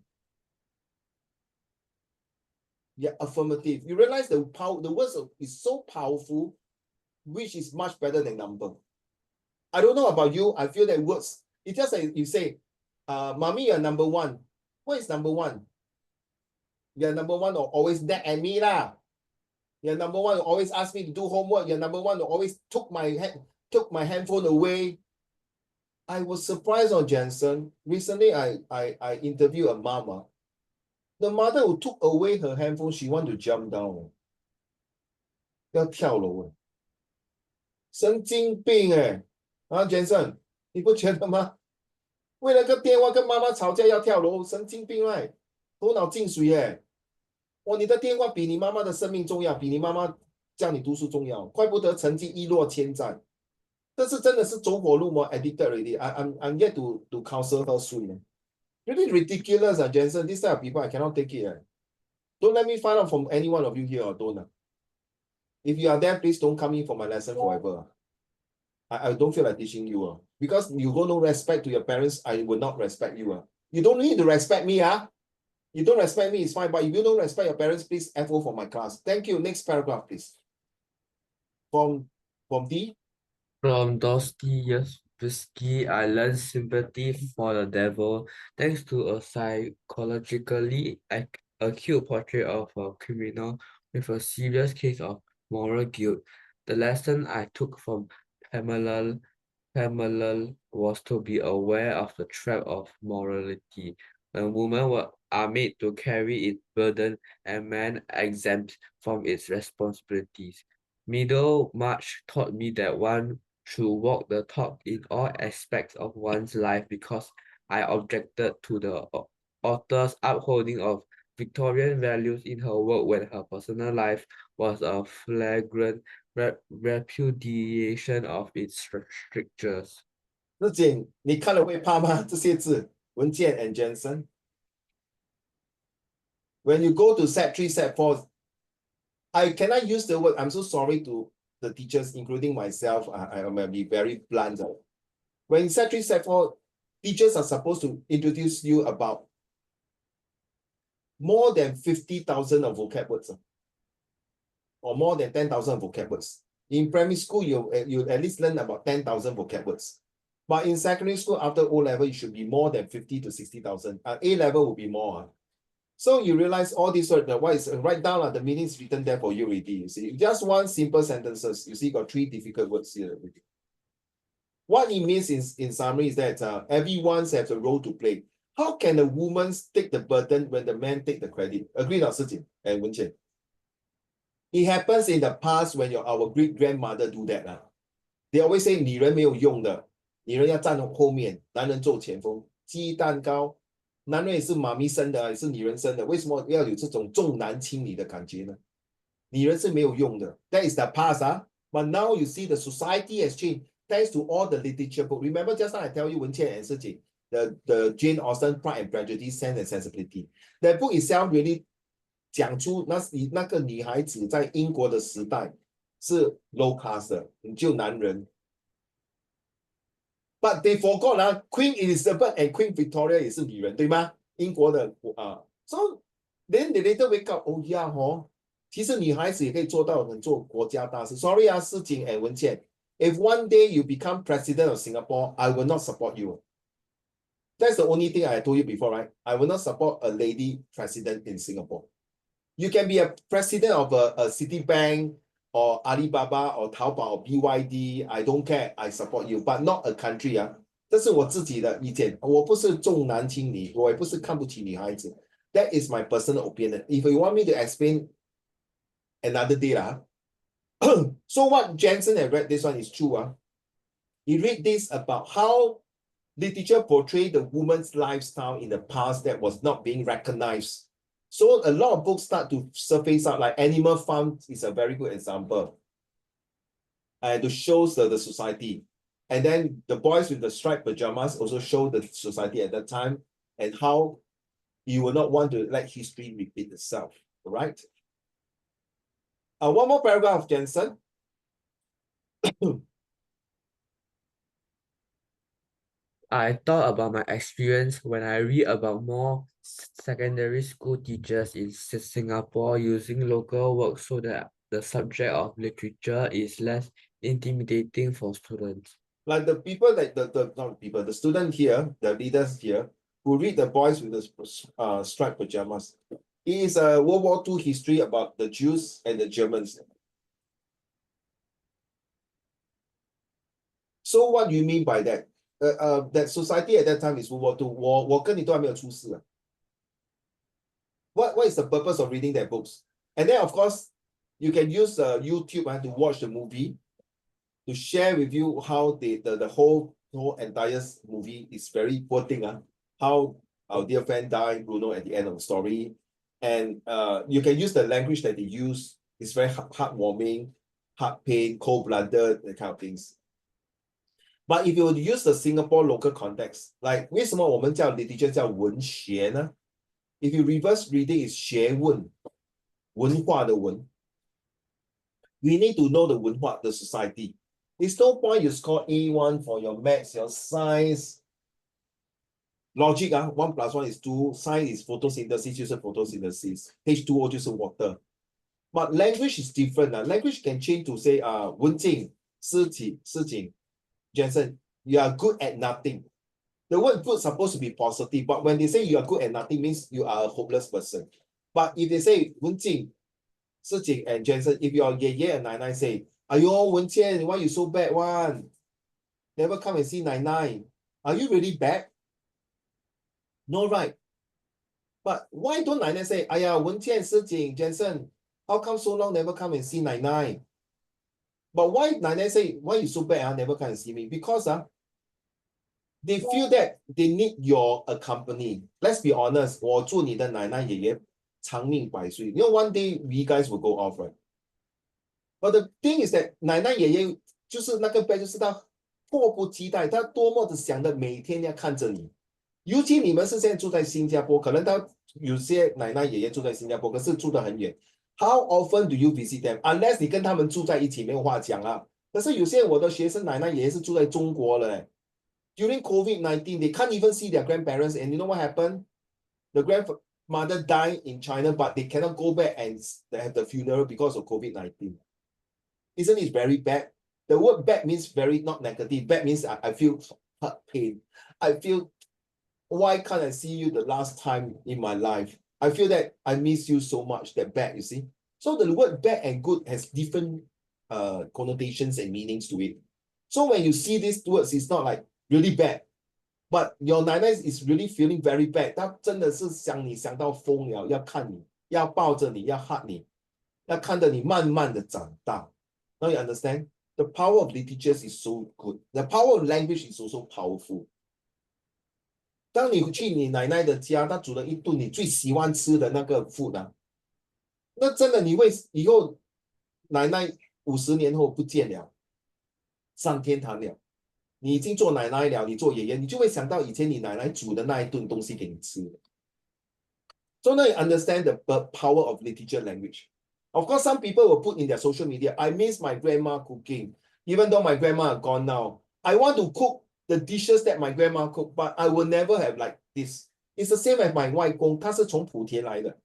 Yeah, affirmative. You realize the power, the words is so powerful, which is much better than number. I don't know about you. I feel that words, it's just like you say, Mommy, you're number one. What is number one? You're number one or always nag at me lah. You're number one who always ask me to do homework. You're number one who always took my handphone away. I was surprised on Jensen. Recently, I interviewed a mama. The mother who took away her handphone, she wanted to jump down. 要跳楼。神经病Jensen， 你不觉得吗？为了个电话跟妈妈吵架要跳楼，神经病right？头脑进水哇，你的电话比你妈妈的生命重要，比你妈妈叫你读书重要，怪不得成绩一落千丈。这是真的是走火入魔 addicted already. I'm yet to counsel her soon. Really ridiculous, Jensen. This type of people, I cannot take it. Don't let me find out from any one of you here or don't. If you are there, please don't come in for my lesson forever. I don't feel like teaching you. Because you got no respect to your parents, I will not respect you. You don't need to respect me. You don't respect me, it's fine. But if you don't respect your parents, please FO for my class. Thank you. Next paragraph, please. From D. From Dostoevsky, I learned sympathy for the devil thanks to a psychologically acute portrait of a criminal with a serious case of moral guilt. The lesson I took from Pamela was to be aware of the trap of morality. When women are made to carry its burden and men exempt from its responsibilities. Middlemarch taught me that one should walk the talk in all aspects of one's life because I objected to the author's upholding of Victorian values in her work when her personal life was a flagrant repudiation of its strictures. 日景，你看了会怕吗？这些字，文件 and Jensen. When you go to set 3, set 4, I cannot use the word. I'm so sorry to the teachers, including myself. I may be very blunt. When set 3, set 4, teachers are supposed to introduce you about more than 50,000 of vocab words, or more than 10,000 vocab words. In primary school, you at least learn about 10,000 vocab words. But in secondary school, after O level, it should be more than 50 to 60,000. A level will be more. So you realize all these words, write down the meanings written there for you already. You see, just one simple sentences. You see, got 3 difficult words here. What it means in summary is that everyone has a role to play. How can a woman take the burden when the man take the credit? Agree, Lao Sijin and Wen Qian. It happens in the past when our great grandmother do that. They always say 女人没有用的，女人要站后面，男人做前锋。鸡蛋糕，男人也是妈咪生的，也是女人生的，为什么要有这种重男轻女的感觉呢？女人是没有用的。That is the past. But now you see the society has changed. thanks to all the literature book. Remember just now I tell you 文茜 and 世锦 the Jane Austen Pride and Prejudice, Sense and Sensibility. That book itself really 讲出那个女孩子在英国的时代是 low class 的，就男人。But they forgot Queen Elizabeth and Queen Victoria 也是女人，对吗？英国的So then they later wake up, oh yeah 其实女孩子也可以做到能做国家大事。Sorry 世锦 and 文茜 if one day you become president of Singapore, I will not support you. That's the only thing I told you before, right? I will not support a lady president in Singapore. You can be a president of a Citibank or Alibaba or Taobao or BYD. I don't care. I support you, but not a country 这是我自己的意见。我不是重男轻女，我也不是看不起女孩子。That is my personal opinion. If you want me to explain another day So what Jensen had read this one is true He read this about how literature portrayed the woman's lifestyle in the past that was not being recognized. So a lot of books start to surface out, like Animal Farm is a very good example. And to show the society. And then the boys with the striped pajamas also show the society at that time and how you will not want to let history repeat itself, right? One more paragraph, Jensen. I thought about my experience when I read about more secondary school teachers in Singapore using local work so that the subject of literature is less intimidating for students. Like the people that the student here, the leaders here, who read the boys with the striped pajamas. It is a World War II history about the Jews and the Germans. So what do you mean by that? That society at that time is World War II. 我跟你都还没有出世。What is the purpose of reading their books? And then of course, you can use YouTube to watch the movie, to share with you how the whole entire movie is very poor thing. How our dear friend died, Bruno, at the end of the story. And you can use the language that they use. It's very heartwarming, heart pain, cold-blooded, that kind of things. But if you use the Singapore local context, like 为什么我们叫 literature 叫文学呢？ If you reverse reading is 学问，文化的文。We need to know the 文化, the society. It's no point you score A1 for your maths, your science. Logic 1 + 1 is 2, science is photosynthesis 就是 photosynthesis, H2O 就是 water. But language is different. Language can change to say 文静、诗锦 Jensen, you are good at nothing. The word good is supposed to be positive, but when they say you are good at nothing, means you are a hopeless person. But if they say 文静、诗锦 and Jensen, if your 爷爷 and 奶奶 say, 哎呦文倩 why you so bad one? Never come and see 奶奶. Are you really bad? No, right? But why don't 奶奶 say, 哎呀文倩、诗锦 Jensen, how come so long never come and see 奶奶? But why 奶奶 say, why you so bad never come and see me? Because they feel that they need your company. Let's be honest, 我祝你的奶奶爷爷长命百岁. You know, one day we guys will go off, right? But the thing is that 奶奶爷爷就是那个 bad， 就是他迫不及待，他多么的想的每天要看着你。尤其你们是现在住在新加坡，可能他有些奶奶爷爷住在新加坡，可是住得很远。How often do you visit them? Unless 你跟他们住在一起，没有话讲可是有些我的学生奶奶爷爷是住在中国了。During COVID-19, they can't even see their grandparents. And you know what happened? The grandmother died in China, but they cannot go back and have the funeral because of COVID-19. Isn't it very bad? The word bad means very not negative. Bad means I feel heart pain. I feel, why can't I see you the last time in my life? I feel that I miss you so much, that bad, you see. So the word bad and good has different connotations and meanings to it. So when you see these words, it's not like really bad. But your 奶奶 is really feeling very bad. 她真的是想你想到疯了，要看你，要抱着你，要 hug 你，要看着你慢慢的长大。Now you understand? The power of literature is so good. The power of language is also powerful. 当你去你奶奶的家，她煮了一顿你最喜欢吃的那个 food 那真的你会以后奶奶50年后不见了。上天堂了。你已经做奶奶了，你做爷爷，你就会想到以前你奶奶煮的那一顿东西给你吃。So now you understand the power of literature language. Of course, some people will put in their social media, I miss my grandma cooking, even though my grandma is gone now. I want to cook the dishes that my grandma cooked, but I will never have like this. It's the same as my 外公，他是从莆田来的，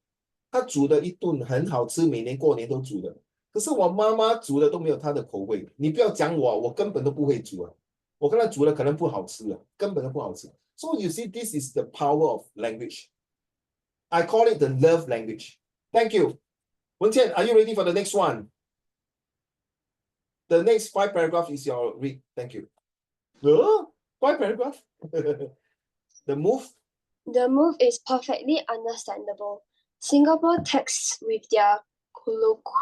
他煮的一顿很好吃，每年过年都煮的。可是我妈妈煮的都没有她的口味。你不要讲我，我根本都不会煮啊。我跟她煮的可能不好吃啊，根本都不好吃。So you see, this is the power of language. I call it the love language. Thank you. Wen Qian, are you ready for the next one? The next 5 paragraphs is your read. Thank you. 5 paragraphs? The move? The move is perfectly understandable. Singapore texts with their Colloquial.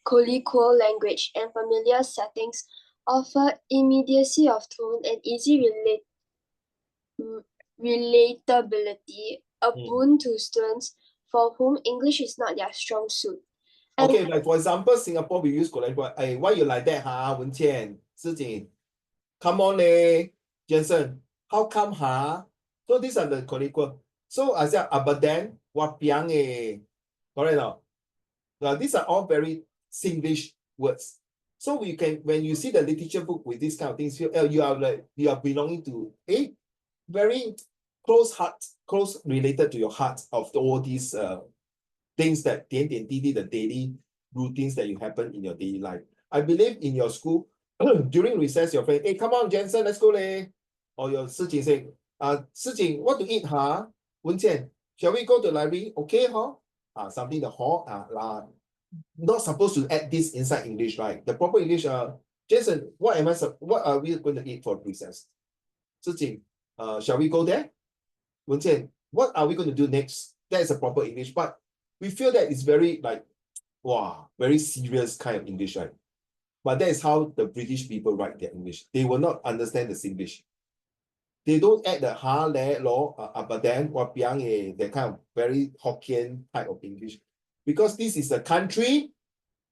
colloquial language and familiar settings offer immediacy of tone and easy relatability, a boon to students for whom English is not their strong suit. And Okay, like for example, Singapore, we use colloquial. Hey, why you like that, huh, Wen Qian? Sijing. Come on, Jensen. How come, huh? So these are the colloquial. So I said, but then, wapiang correct now. Now, these are all very Singlish words. So we can, when you see the literature book with these kind of things, you are belonging to a very close related to your heart of all these things that 点点滴滴 the daily routines that you happen in your daily life. I believe in your school, during recess, your friend, hey, come on, Jensen, let's go, leh. Or your Sijing say, Sijing, what to eat, huh? Wen Qian, shall we go to the library? Okay, huh? Something the not supposed to add this inside English, right? The proper English, Jason, what are we going to eat for recess? Sijing, shall we go there? Wen Qian, what are we going to do next? That is a proper English, but we feel that it's very like, wow, very serious kind of English, right? But that is how the British people write their English. They will not understand the Singlish. They don't add the ha, le, lo, but then, wapiang, that kind of very Hokkien type of English. Because this is a country,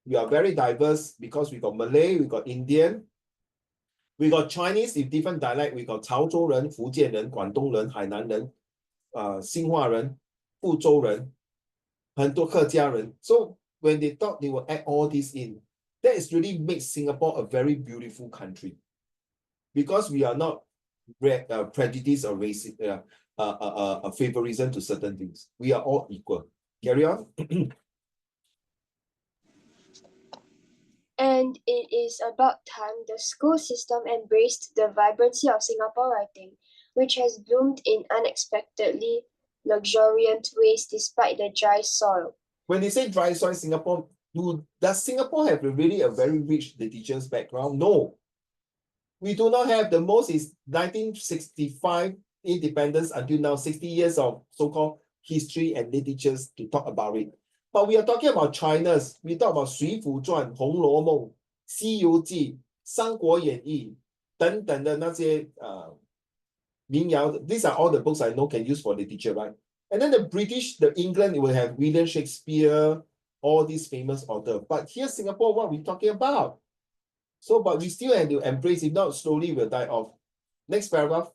we are very diverse because we got Malay, we got Indian, we got Chinese with different dialect, we got 潮州人, 福建人, 广东人, 海南人, 新化人, 福州人, 很多客家人. So when they thought they will add all this in, that is really makes Singapore a very beautiful country. Because we are not prejudiced or racist, a favorism to certain things. We are all equal. Carry on. And it is about time the school system embraced the vibrancy of Singapore writing, which has bloomed in unexpectedly luxuriant ways despite the dry soil. When they say dry soil Singapore, does Singapore have really a very rich literature's background? No. We do not have. The most is 1965 independence until now, 60 years of so-called history and literatures to talk about it. But we are talking about China's. We talk about 水浒传、红楼梦、西游记、三国演义等等的那些民谣. These are all the books I know can use for literature, right? And then the British, the England, it will have William Shakespeare, all these famous authors. But here, Singapore, what are we talking about? So, but we still have to embrace it, not slowly will die off. Next paragraph.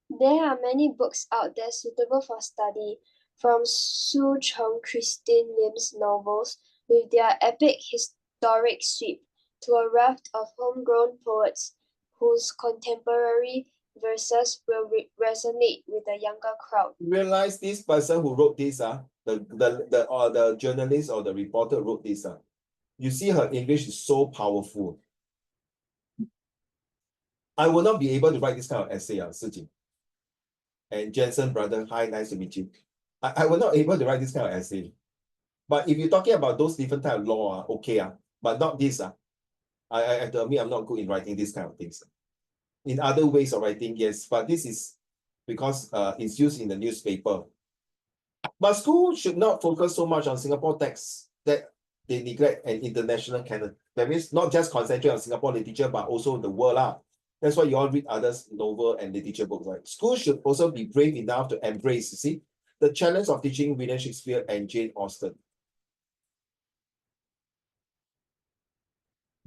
There are many books out there suitable for study, from Su Cheng Christine Lim's novels with their epic historic sweep to a raft of homegrown poets whose contemporary verses will resonate with the younger crowd. Realize this person who wrote this, the journalist or the reporter wrote this. You see her English is so powerful. I will not be able to write this kind of essay, Sijing. And Jensen, brother, hi, nice to meet you. I will not able to write this kind of essay. But if you're talking about those different type of law, okay, but not this. I have to admit I'm not good in writing these kind of things. In other ways of writing, yes, but this is because it's used in the newspaper. But schools should not focus so much on Singapore texts that they neglect an international canon. That means not just concentrate on Singapore literature, but also the world. That's why you all read others' novel and literature books, right? Schools should also be brave enough to embrace, you see, the challenge of teaching William Shakespeare and Jane Austen.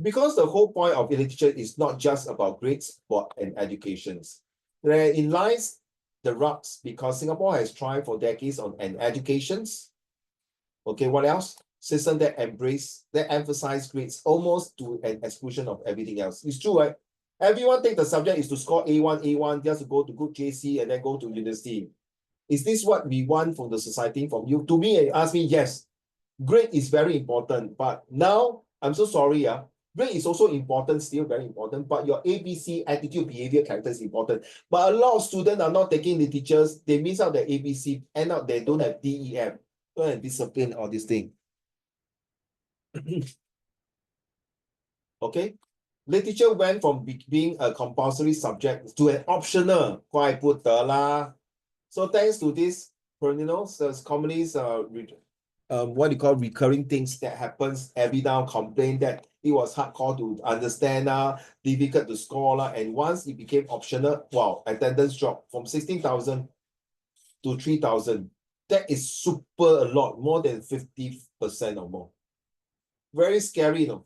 Because the whole point of literature is not just about grades but and educations. Therein lies the rubs because Singapore has tried for decades on an educations. Okay, what else? System that emphasize grades almost to an exclusion of everything else. It's true, right? Everyone think the subject is to score A1, just to go to good JC and then go to university. Is this what we want from the society, from you? To me, you ask me, yes. Grade is very important, but now, I'm so sorry, grade is also important, still very important, but your ABC, attitude, behavior, character is important. But a lot of students are not taking literatures, they miss out the ABC, end up they don't have DEM, don't have discipline, all this thing. Okay, literature went from being a compulsory subject to an optional, 怪不得啦. So thanks to this, commonly what you call recurring things that happens every now, complain that it was hardcore to understand, difficult to score, and once it became optional, wow, attendance dropped from 16,000 to 3,000. That is super a lot, more than 50% or more. Very scary, no?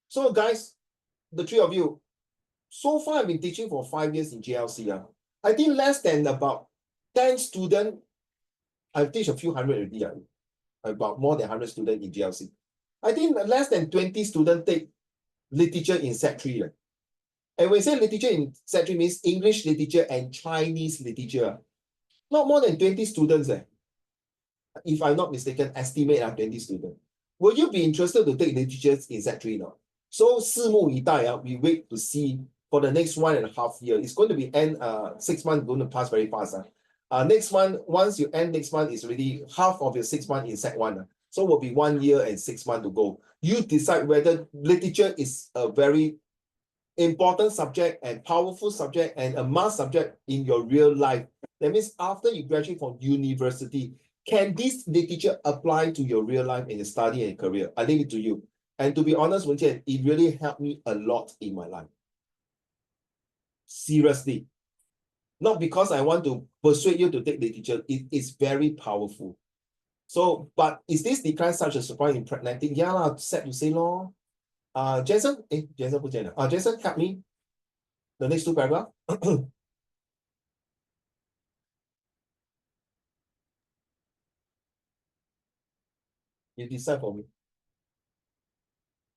So guys, the three of you, so far I've been teaching for 5 years in JLC. I think less than about 10 students, I've teach a few hundred already, about more than 100 students in JLC. I think less than 20 students take literature in Set 3. And when we say literature in Set 3 means English literature and Chinese literature. Not more than 20 students. If I'm not mistaken, estimate 20 students. Will you be interested to take literature in Set 3 now? So, 拭目以待, we wait to see for the next 1.5 years. It's going to be end 6 months, going to pass very fast. Next month, once you end next month, is already half of your 6 months in Set 1. So will be 1 year and 6 months to go. You decide whether literature is a very important subject and powerful subject and a must subject in your real life. That means after you graduate from university, can this literature apply to your real life in your study and career? I leave it to you. And to be honest, Wen Jian, it really helped me a lot in my life. Seriously. Not because I want to persuade you to take literature. It is very powerful. So, but is this decline such a surprise in pragmatic? Yeah, sad to say, lor. Jason, Jason, help me. The next two paragraphs. You decide for me.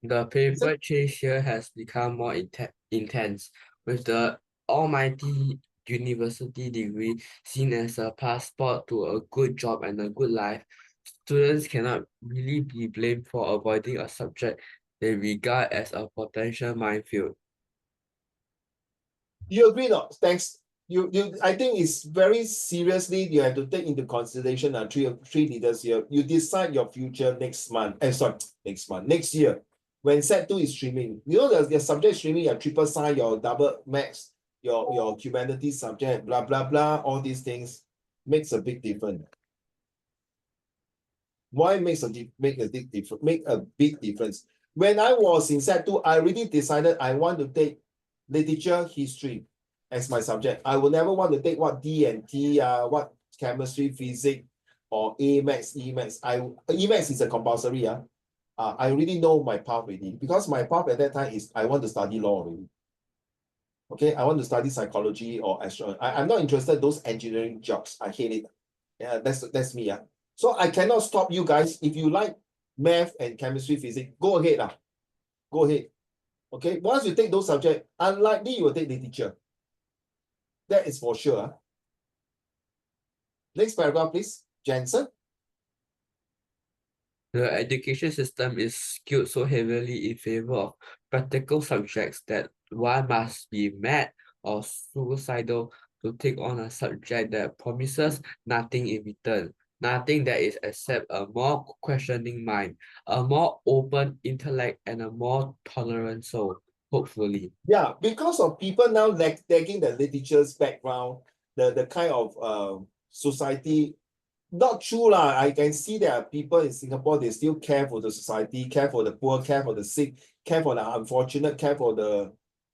The paper chase here has become more intense, with the almighty university degree seen as a passport to a good job and a good life. Students cannot really be blamed for avoiding a subject they regard as a potential minefield. You agree not? Thanks. I think it's very seriously you have to take into consideration three leaders here. You decide your future next year. When Set 2 is streaming, you know your subject streaming, your triple sci, your double max, your humanities subject, blah blah blah, all these things makes a big difference. Why make a big difference? When I was in Set 2, I already decided I want to take literature history as my subject. I will never want to take what D and T, what chemistry, physics, or A Max, E Max. E Max is a compulsory. I already know my path already because my path at that time is I want to study law already. Okay, I want to study psychology or astronomy. I'm not interested in those engineering jobs. I hate it. Yeah, that's me. So I cannot stop you guys. If you like math and chemistry, physics, go ahead. Go ahead. Okay, once you take those subjects, unlikely you will take literature. That is for sure. Next paragraph, please. Jensen. The education system is skewed so heavily in favor of practical subjects that one must be mad or suicidal to take on a subject that promises nothing in return, nothing that is except a more questioning mind, a more open intellect, and a more tolerant soul, hopefully. Yeah, because of people now taking the literature's background, the kind of society. Not true lah. I can see there are people in Singapore, they still care for the society, care for the poor, care for the sick, care for the unfortunate, care for the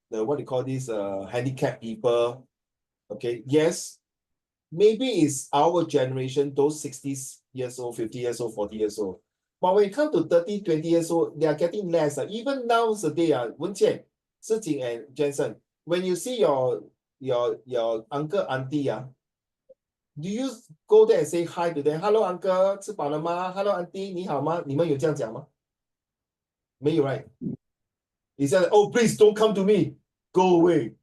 what do you call this, handicapped people. Okay, yes, maybe it's our generation, those 60 years old, 50 years old, 40 years old. But when it comes to 30, 20 years old, they are getting less. Even nowadays, Wen Qian, Si Jing and Jensen, when you see your uncle, auntie, do you go there and say hi to them? Hello, uncle, 吃饱了吗? Hello, auntie, 你好吗? 你们有这样讲吗? 没有 right? He said, oh, please don't come to me. Go away.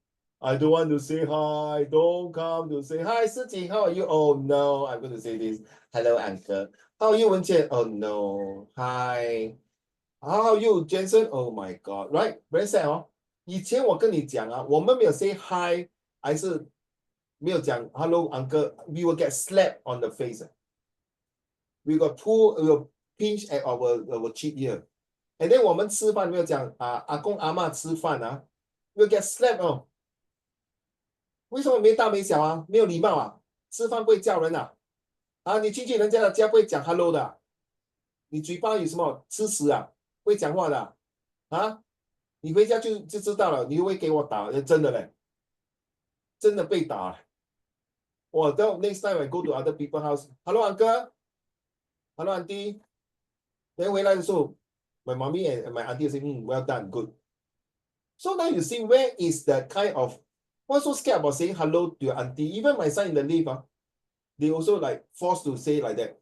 I don't want to say hi. Don't come to say hi. Si Jing, how are you? Oh, no, I'm going to say this. Hello, uncle. How are you, Wen Qian? Oh, no. Hi. How are you, Jensen? Oh, my God. Right? Very sad, 哦。以前我跟你讲啊，我们没有 say hi，还是没有讲 hello, uncle, we will get slapped on the face. We got pull, we will pinch at our cheek here. And then 我们吃饭没有讲阿公阿嬷吃饭啊 we'll get slapped 哦。为什么没大没小啊？没有礼貌啊？吃饭不会叫人啊？你进去人家的家不会讲 hello 的啊？你嘴巴有什么吃屎啊？不会讲话的啊？你回家就知道了，你会给我打，真的嘞，真的被打。我到 next time I go to other people's house, hello uncle, hello auntie. Then 回来的时候 my mommy and my auntie say, well done, good. So now you see where is the kind of what's so scared about saying hello to your auntie? Even my son in the lift, they also like forced to say like that.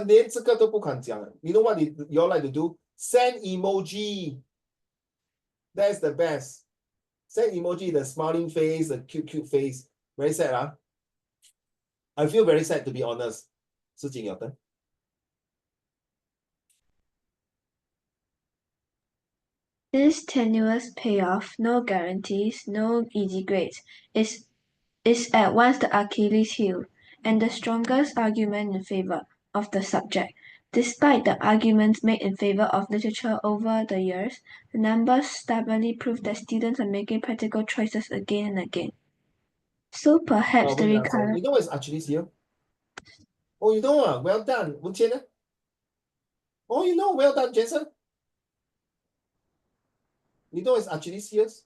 连这个都不敢讲。You know what you all like to do? Send emoji. That's the best. Send emoji, the smiling face, the cute face. Very sad, I feel very sad, to be honest. Si Jing, your turn. This tenuous payoff, no guarantees, no easy grades, is at once the Achilles heel and the strongest argument in favor of the subject. Despite the arguments made in favor of literature over the years, the numbers stubbornly prove that students are making practical choices again and again. So perhaps the You recurrent know what's Achilles heel? Oh, you know, well done, Wen Qian. Oh, you know, well done, Jensen. You know it's Achilles heels?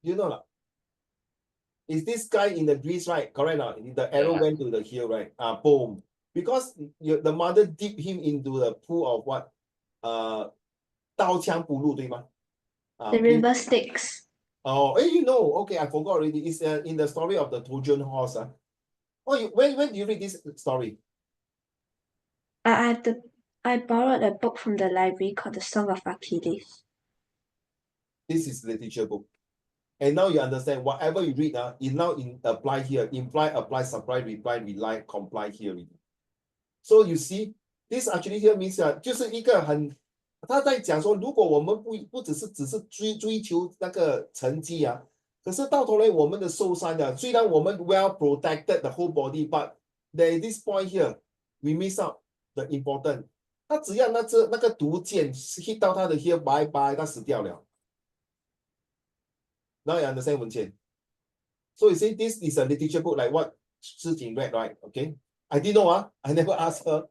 You know lah. Is this guy in the Greece, right? Correct now. The arrow Yeah. went to the heel, right? Boom. Because the mother dipped him into the pool of what? 刀枪不入，对吗？ the river Styx. Oh, you know, okay, I forgot already. It's in the story of the Trojan horse. Oh, when do you read this story? I borrowed a book from the library called The Song of Achilles. This is literature book. And now you understand whatever you read, it now apply here, imply, apply, supply, reply, rely, comply here. So you see, this actually here means 就是一个很，他在讲说，如果我们不只是追求那个成绩可是到头来我们的受伤虽然我们 well protected the whole body, but there is this point here, we miss out the important. 他只要那个毒箭 hit 到他的 here, bye bye, 他死掉了。Now you understand, Wen Qian? So you see, this is a literature book like what Si Jing read, right? Okay. I didn't know, I never asked her.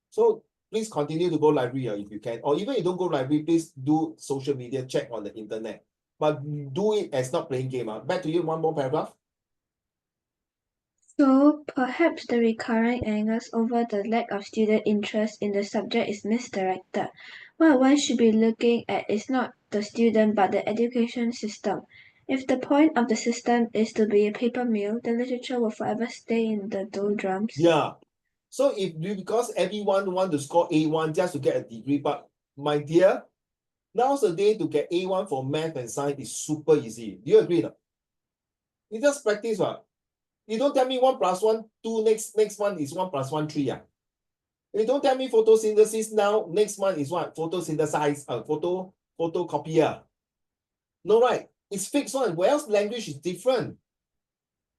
So please continue to go library if you can. Or even if you don't go library, please do social media, check on the internet. But do it as not playing game. Back to you, one more paragraph. So perhaps the recurring angers over the lack of student interest in the subject is misdirected. What one should be looking at is not the student but the education system. If the point of the system is to be a paper mill, then literature will forever stay in the doldrums. Yeah. So because everyone want to score A1 just to get a degree, but my dear, nowadays to get A1 for math and science is super easy. Do you agree? No? You just practice. You don't tell me 1 + 1, 2, next one is 1 + 1, 3. You don't tell me photosynthesis now, next one is what? Photosynthesize, photocopier. No, right? It's fixed one. Whereas language is different.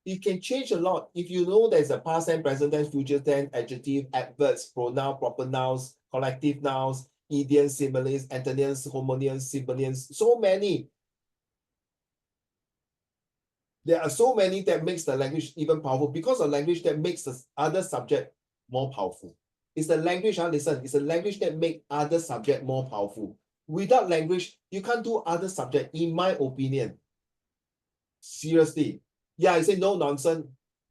It can change a lot. If you know there's a past tense, present tense, future tense, adjective, adverbs, pronoun, proper nouns, collective nouns, idioms, similes, antonyms, homonyms, symbolians, so many. There are so many that makes the language even powerful because of language that makes the other subject more powerful. It's the language, listen, it's the language that makes other subject more powerful. Without language, you can't do other subject, in my opinion. Seriously. Yeah, I say no nonsense.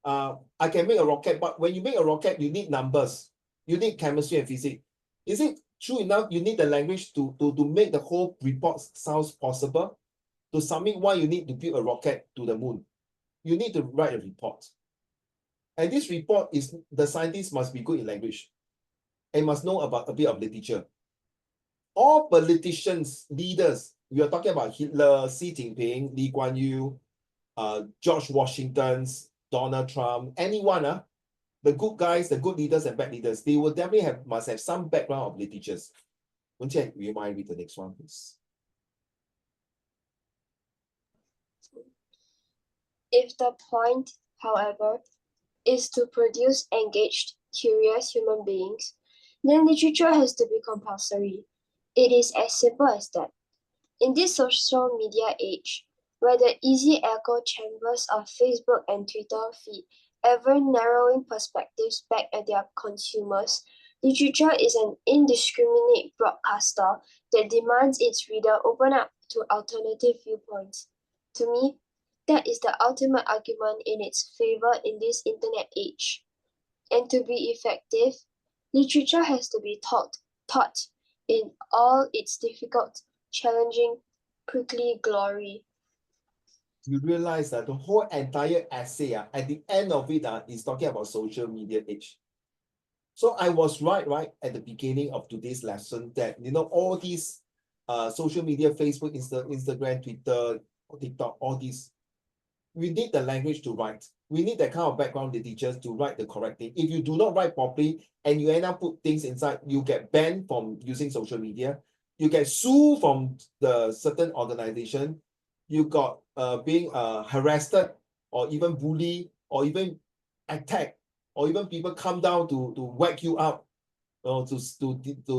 I can make a rocket, but when you make a rocket, you need numbers, you need chemistry and physics. Is it true enough? You need the language to make the whole report sounds possible. To submit why you need to build a rocket to the moon, you need to write a report. And this report is the scientists must be good in language and must know about a bit of literature. All politicians, leaders, we are talking about Hitler, Xi Jinping, Lee Kuan Yew, George Washington, Donald Trump, anyone, the good guys, the good leaders and bad leaders, they will definitely must have some background of literatures. Wen Jian, you mind read the next one, please? If the point, however, is to produce engaged, curious human beings, then literature has to be compulsory. It is as simple as that. In this social media age, where the easy echo chambers of Facebook and Twitter feed ever narrowing perspectives back at their consumers, literature is an indiscriminate broadcaster that demands its reader open up to alternative viewpoints. To me, that is the ultimate argument in its favor in this internet age. And to be effective, literature has to be taught in all its difficult, challenging, prickly glory. You realize that the whole entire essay, at the end of it, is talking about social media age. So I was right at the beginning of today's lesson that, all these social media, Facebook, Instagram, Twitter, TikTok, all these, we need the language to write. We need that kind of background teachers to write the correct thing. If you do not write properly and you end up put things inside, you get banned from using social media. You get sued from the certain organization. You got being harassed or even bullied or even attacked or even people come down to whack you up, to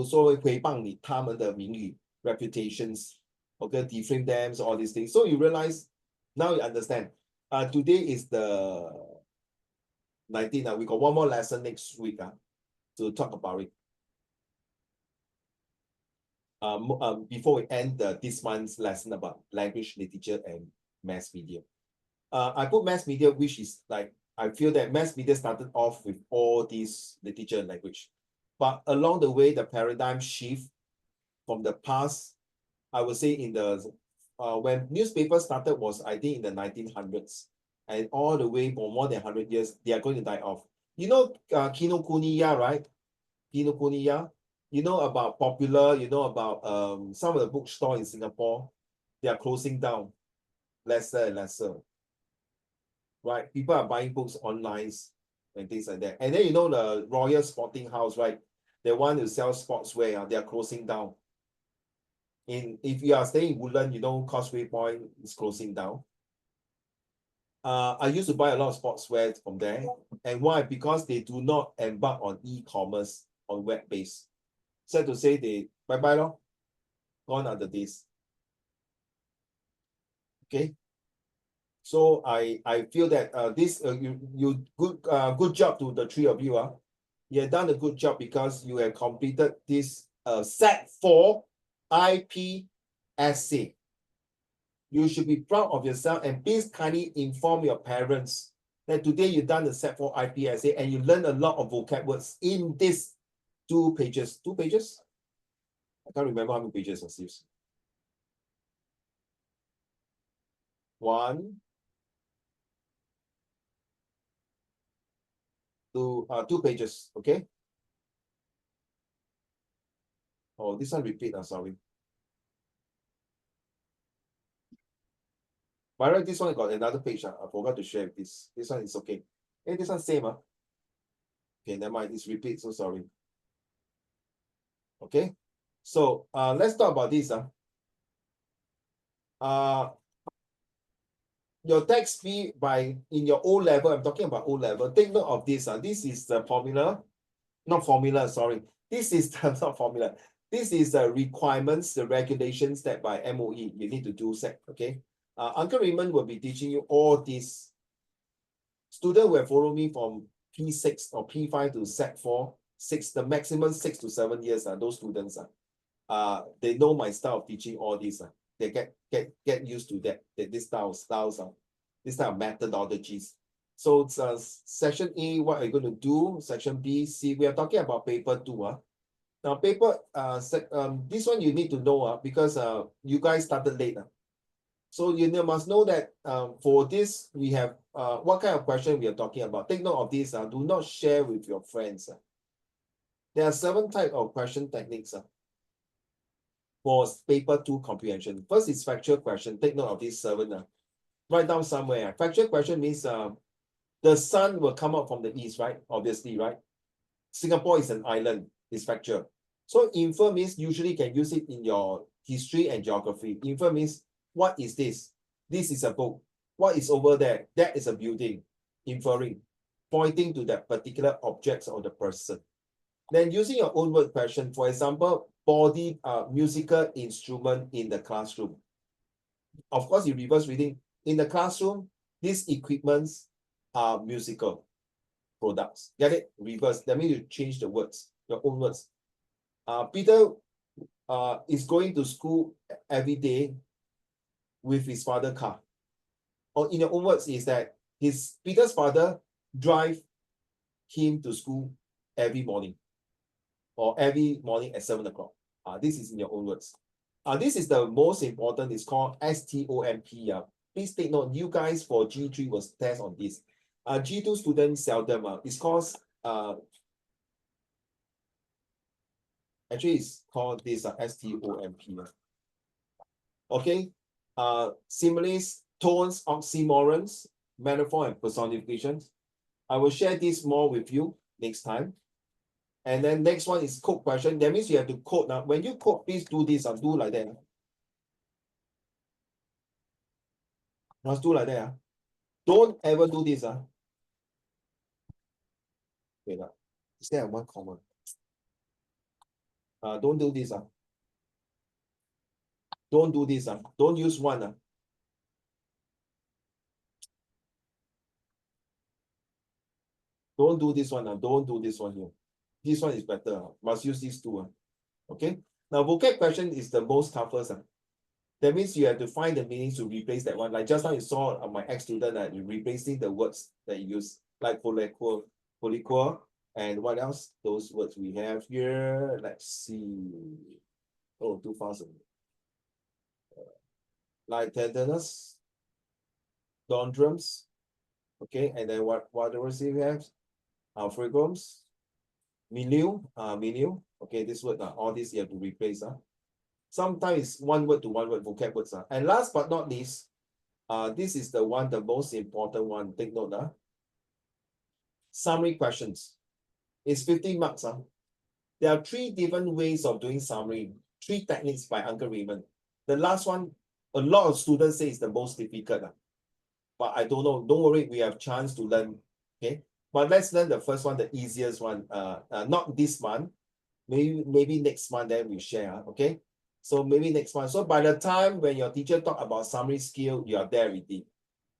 所谓诽谤你他们的名誉 reputations, okay, defame them, so all these things. So you realize, now you understand. Today is the 19th. We got one more lesson next week to talk about it. Before we end this month's lesson about language, literature, and mass media. I put mass media, which is like, I feel that mass media started off with all these literature and language. But along the way, the paradigm shift from the past, I would say in the, when newspapers started was, I think, in the 1900s. And all the way for more than 100 years, they are going to die off. You know Kinokuniya, right? Kinokuniya. You know about Popular, you know about some of the bookstores in Singapore, they are closing down lesser and lesser. Right? People are buying books online and things like that. And then the Royal Sporting House, right? They want to sell sportswear, they are closing down. If you are staying in Woodland, Causeway Point is closing down. I used to buy a lot of sportswear from there. And why? Because they do not embark on e-commerce on web-based. Sad to say, they bye-bye lor. Gone are the days. Okay. So I feel that this you good job to the three of you. You have done a good job because you have completed this set 4 IP essay. You should be proud of yourself and please kindly inform your parents that today you've done the set 4 IP essay and you learned a lot of vocab words in this 2 pages. 2 pages? I can't remember how many pages was this. 1, 2, 2 pages, okay? Oh, this one repeat, sorry. By the way, this one got another page. I forgot to share this. This one is okay. Hey, this one same. Okay, never mind. It's repeat, so sorry. Okay, so let's talk about this. Your text fee in your O level, I'm talking about O level. Take note of this. This is the formula, not formula, sorry. This is the not formula. This is the requirements, the regulations that by MOE you need to do set. Okay. Uncle Raymond will be teaching you all these. Students will follow me from P6 or P5 to set 4, 6, the maximum 6 to 7 years. Those students they know my style of teaching all these. They get used to that this style of styles, this type of methodologies. So it's section A, what are you going to do? Section B, C, we are talking about paper 2. Now paper, this one you need to know because you guys started late. So you must know that for this, we have what kind of question we are talking about. Take note of this. Do not share with your friends. There are 7 types of question techniques for paper 2 comprehension. First is factual question. Take note of these 7. Write down somewhere. Factual question means the sun will come out from the east, right? Obviously, right? Singapore is an island. It's factual. So infer means usually can use it in your history and geography. Infer means what is this? This is a book. What is over there? That is a building. Inferring, pointing to that particular objects or the person. Then using your own word question, for example, body musical instrument in the classroom. Of course, you reverse reading. In the classroom, these equipments are musical products. Get it? Reverse. That means you change the words, your own words. Peter is going to school every day with his father's car. Or in your own words, is that Peter's father drive him to school every morning. Or every morning at 7 o'clock. This is in your own words. This is the most important. It's called STOMP. Please take note. You guys for G3 was test on this. G2 students seldom. It's called actually it's called this STOMP. Okay. Similes, tones, oxymorons, metaphor, and personifications. I will share this more with you next time. And then next one is code question. That means you have to code now. When you code, please do this. Do like that. Must do like that. Don't ever do this. Wait, is there one comma? Don't do this. Don't do this. Don't use one. Don't do this one. Don't do this one here. This one is better. Must use these two. Okay. Now, vocab question is the most toughest. That means you have to find the meanings to replace that one. Like just now you saw my ex-student replacing the words that you use, like polyqual, and what else? Those words we have here. Let's see. Oh, too fast. Like tenderness, doldrums. Okay, and then what else we have? Fragums, milieu. Okay, this word, all these you have to replace. Sometimes one word to one word vocab words. And last but not least, this is the most important one. Take note. Summary questions. It's 15 marks. There are 3 different ways of doing summary. 3 techniques by Uncle Raymond. The last one, a lot of students say is the most difficult. But I don't know. Don't worry, we have chance to learn. Okay. But let's learn the first one, the easiest one. Not this month. Maybe next month, then we share. Okay. So maybe next month. So by the time when your teacher talk about summary skill, you are there already.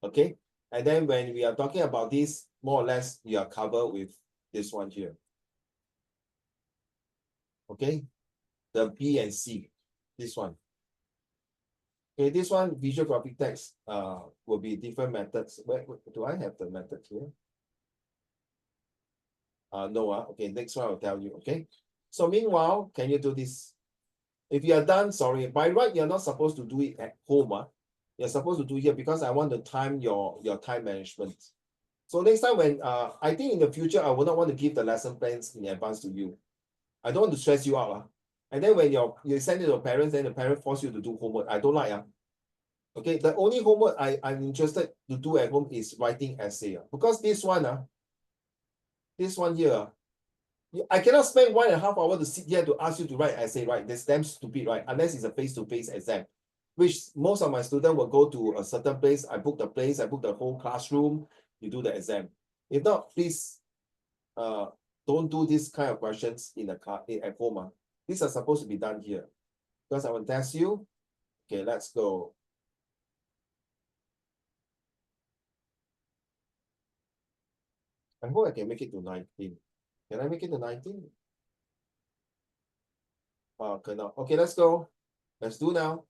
Okay. And then when we are talking about this, more or less, you are covered with this one here. Okay. The B and C. This one. Okay, this one, visual graphic text, will be different methods. Where do I have the method here? No. Okay, next one I'll tell you. Okay. So meanwhile, can you do this? If you are done, sorry, by right, you're not supposed to do it at home. You're supposed to do it here because I want to time your time management. So next time when I think in the future, I will not want to give the lesson plans in advance to you. I don't want to stress you out. And then when you send it to your parents, then the parent force you to do homework. I don't like. Okay, the only homework I'm interested to do at home is writing essay. Because this one here, I cannot spend 1.5 hours to sit here to ask you to write essay, right? That's damn stupid, right? Unless it's a face-to-face exam, which most of my students will go to a certain place. I book the place, I book the whole classroom, you do the exam. If not, please don't do this kind of questions in the class at home. These are supposed to be done here. Because I will test you. Okay, let's go. I hope I can make it to 19. Can I make it to 19? Cannot. Okay, let's go. Let's do now.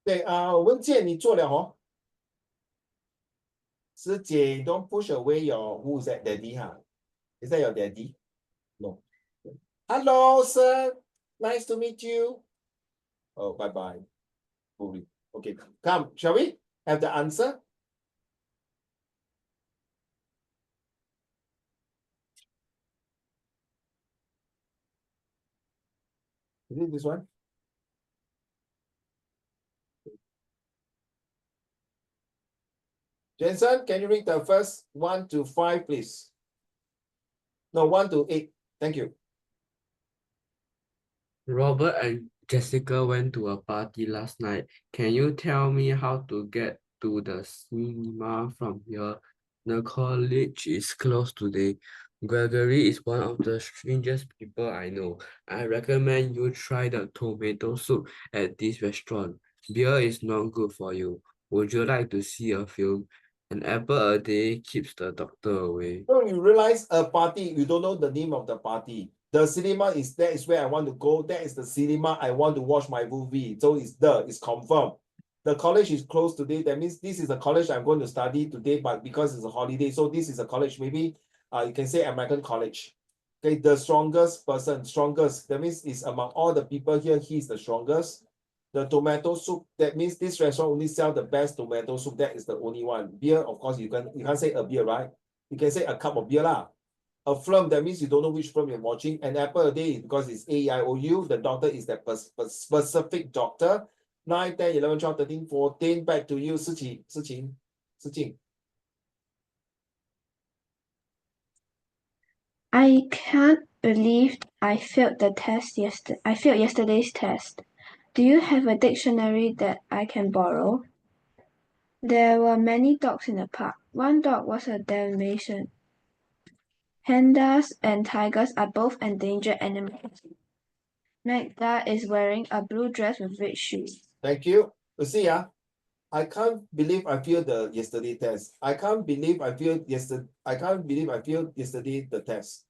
对文健你做了哦。师姐 don't push away your who's that daddy ha? Is that your daddy? No. Hello, sir. Nice to meet you. Oh, bye bye. Okay, come, shall we have the answer? Is it this one? Jensen, can you read the first 1 to 5, please? No, 1 to 8. Thank you. Robert and Jessica went to a party last night. Can you tell me how to get to the cinema from here? The college is closed today. Gregory is one of the strangest people I know. I recommend you try the tomato soup at this restaurant. Beer is not good for you. Would you like to see a film? An apple a day keeps the doctor away. So you realize a party, you don't know the name of the party. The cinema is that is where I want to go. That is the cinema I want to watch my movie. So it's confirmed. The college is closed today. That means this is a college I'm going to study today, but because it's a holiday, so this is a college. Maybe you can say American college. Okay, the strongest person, strongest. That means it's among all the people here, he's the strongest. The tomato soup, that means this restaurant only sell the best tomato soup. That is the only one. Beer, of course, you can't say a beer, right? You can say a cup of beer lah. A film, that means you don't know which film you're watching. An apple a day because it's AIOU. The doctor is that specific doctor. 9, 10, 11, 12, 13, 14. Back to you, Siqing. I can't believe I failed the test yesterday. I failed yesterday's test. Do you have a dictionary that I can borrow? There were many dogs in the park. One dog was a Dalmatian. Pandas and tigers are both endangered animals. Magda is wearing a blue dress with red shoes. Thank you. You see, I can't believe I failed the yesterday test. I can't believe I failed yesterday the test.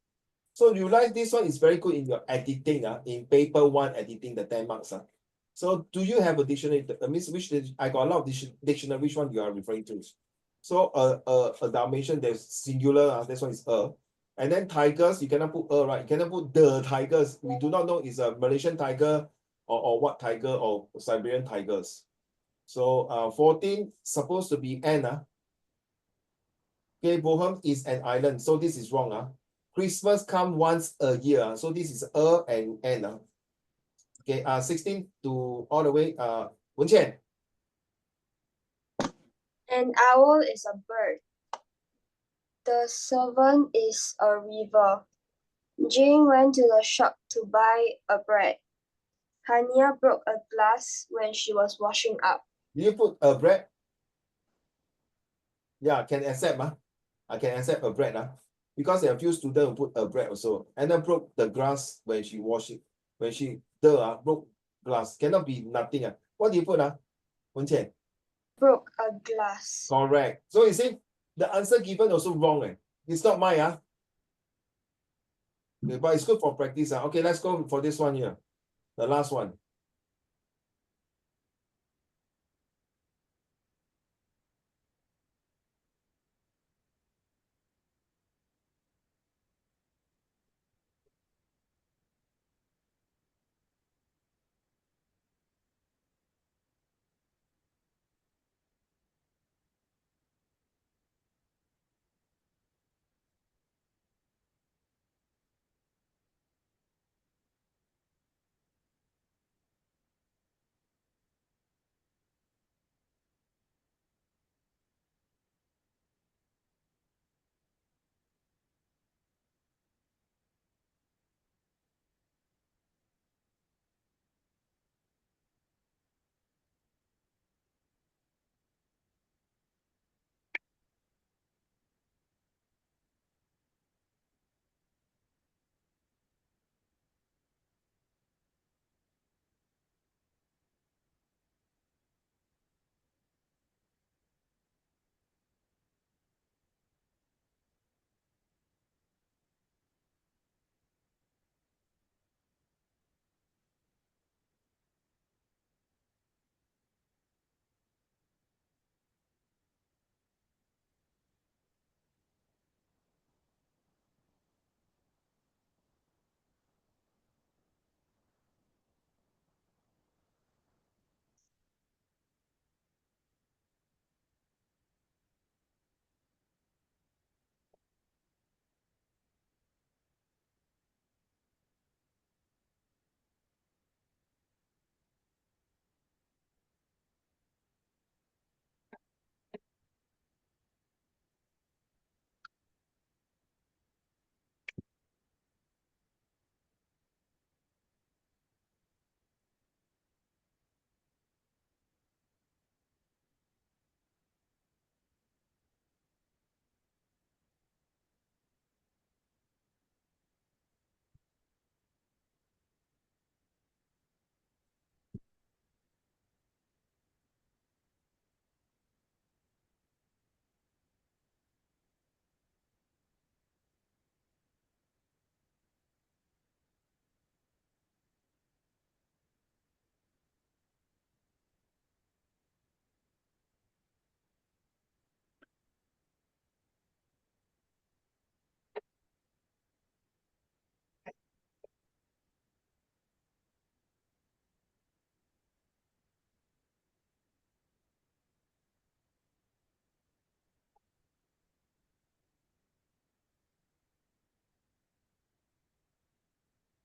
So you realize this one is very good in your editing, in paper 1 editing the 10 marks. So do you have a dictionary? That means I got a lot of dictionary, which one you are referring to? So a Dalmatian, there's singular, this one is a. And then tigers, you cannot put a, right? You cannot put the tigers. We do not know is a Malaysian tiger or what tiger or Siberian tigers. So 14 supposed to be N. Okay, Bohem is an island, so this is wrong. Christmas come once a year, so this is a and N. Okay, 16 to all the way. Wen Qian. An owl is a bird. The servant is a river. Jane went to the shop to buy a bread. Hania broke a glass when she was washing up. You put a bread? Yeah, can accept. I can accept a bread. Because there are a few students who put a bread also. And then broke the glass when she washed it. When she broke glass. Cannot be nothing. What do you put? Wen Qian? Broke a glass. Correct. So you see, the answer given also wrong. It's not mine. Okay, but it's good for practice. Okay, let's go for this one here. The last one.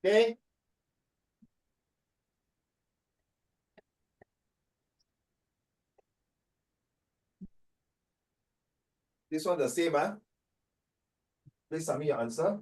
Okay. This one the same, huh? Please submit your answer.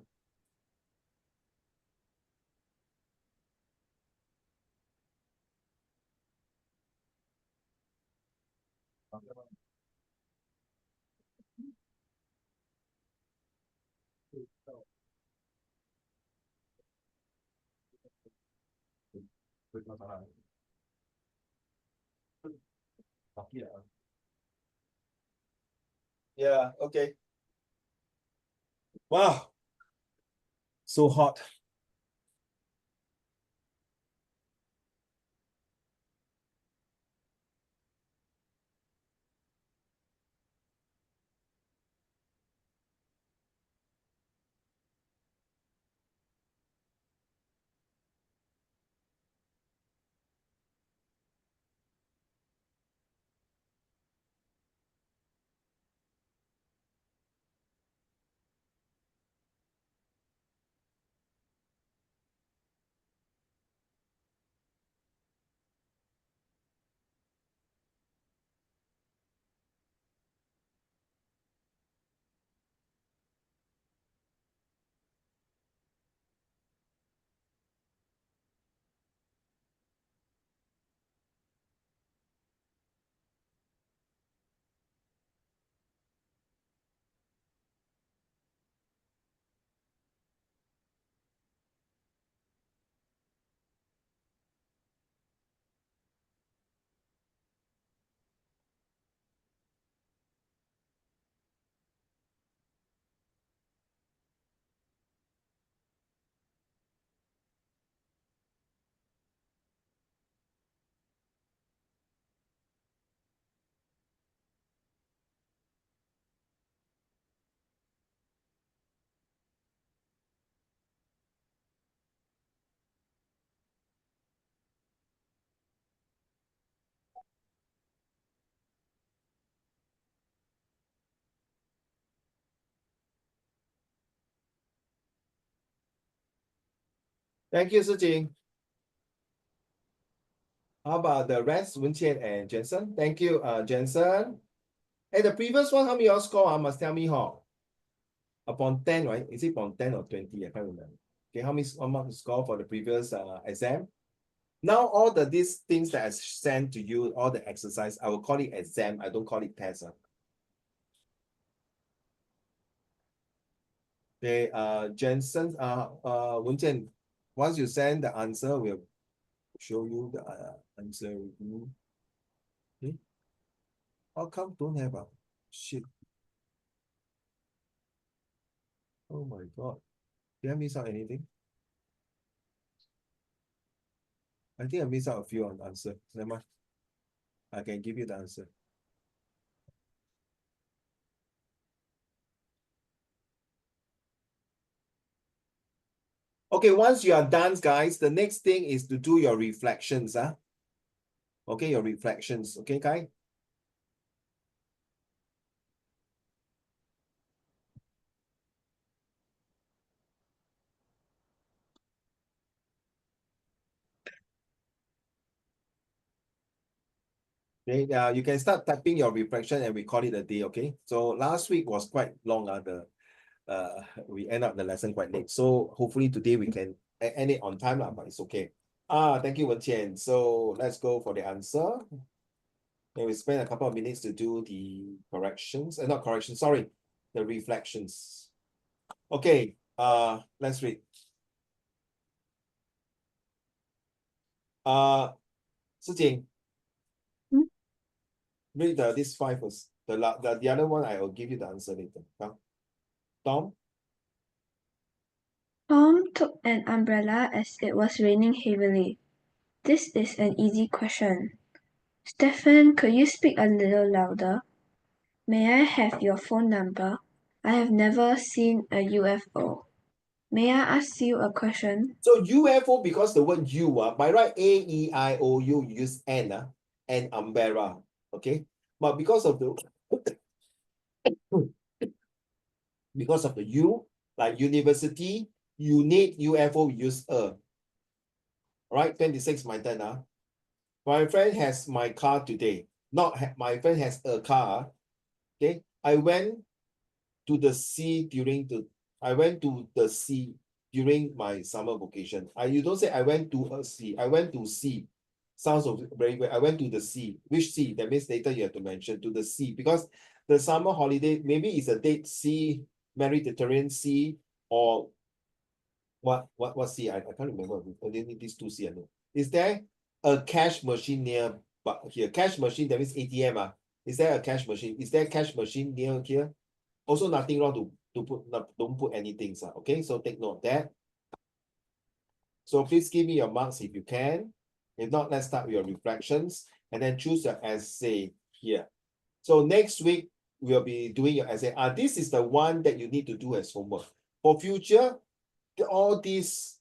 Yeah, okay. Wow. So hot. Thank you, Sijing. How about the rest, Wenqian and Jensen? Thank you, Jensen. Hey, the previous one, how many y'all score? Must tell me how. Upon 10, right? Is it upon 10 or 20? I can't remember. Okay, how much score for the previous exam? Now, all these things that I sent to you, all the exercise, I will call it exam. I don't call it test. Okay, Jensen, Wenjian, once you send the answer, we'll show you the answer. Okay. How come don't have a shit? Oh my God. Did I miss out anything? I think I missed out a few on the answer. Never mind. I can give you the answer. Okay, once you are done, guys, the next thing is to do your reflections. Okay, your reflections. Okay, guys? Okay, you can start typing your reflection and we call it a day, okay? So last week was quite long, we end up the lesson quite late. So hopefully today we can end it on time, but it's okay. Thank you, Wen Qian. So let's go for the answer. And we spend a couple of minutes to do the corrections, not corrections, sorry, the reflections. Okay, let's read. Sijing, read this 5 first. The other one, I will give you the answer later. Tom? Tom took an umbrella as it was raining heavily. This is an easy question. Stefan, could you speak a little louder? May I have your phone number? I have never seen a UFO. May I ask you a question? So UFO, because the word U, by right, AEIOU, you use N, and umbrella, okay? But because of the U, like university, you need UFO, we use All right, 26, my turn. My friend has my car today. My friend has a car. Okay. I went to the sea during my summer vacation. You don't say I went to a sea. I went to sea. Sounds of very good. I went to the sea. Which sea? That means later you have to mention to the sea, because the summer holiday, maybe it's a Dead Sea, Mediterranean Sea, or what sea? I can't remember. Only these two sea I know. Is there a cash machine near, but here? Cash machine, that means ATM. Is there a cash machine? Is there a cash machine near here? Also nothing wrong to put, don't put anything, okay? So take note of that. So please give me your marks if you can. If not, let's start with your reflections and then choose your essay here. So next week, we'll be doing your essay. This is the one that you need to do as homework. For future, all these,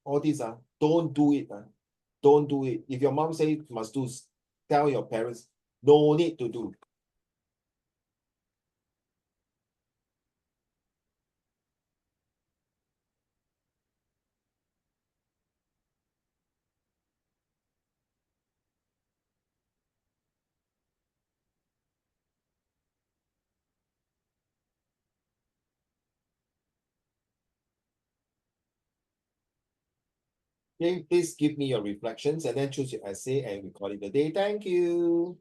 all these, don't do it. Don't do it. If your mom say must do, tell your parents, no need to do. Okay, please give me your reflections and then choose your essay and we call it a day. Thank you.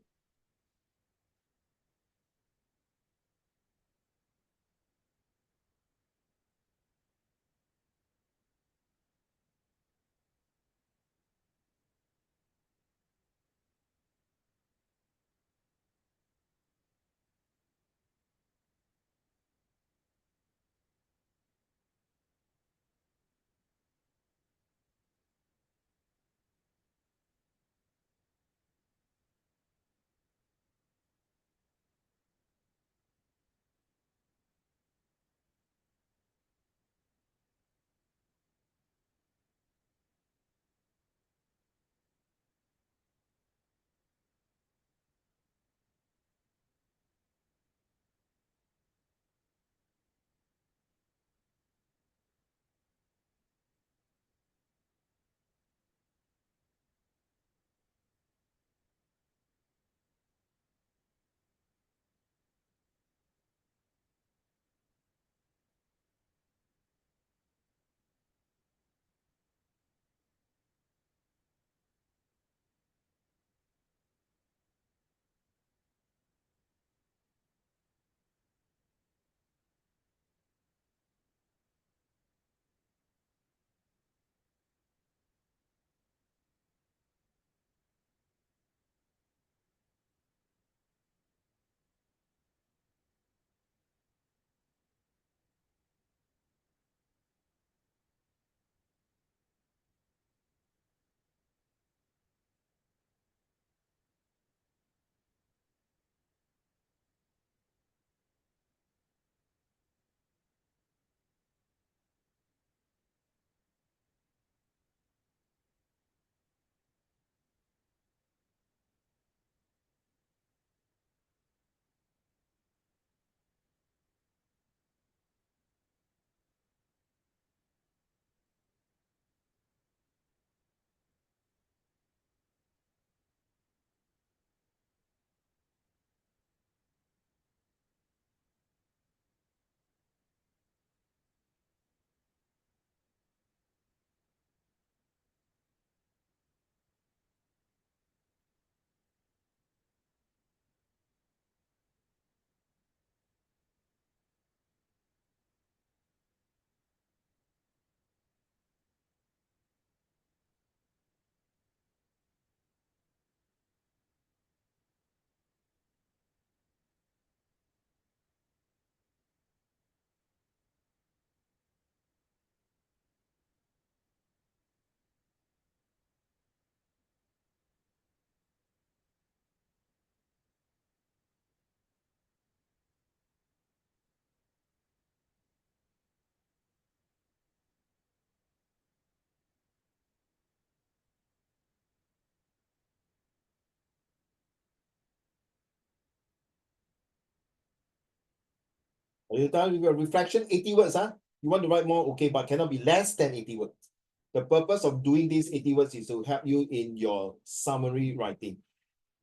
Are you done with your reflection? 80 words, You want to write more, okay, but cannot be less than 80 words. The purpose of doing these 80 words is to help you in your summary writing.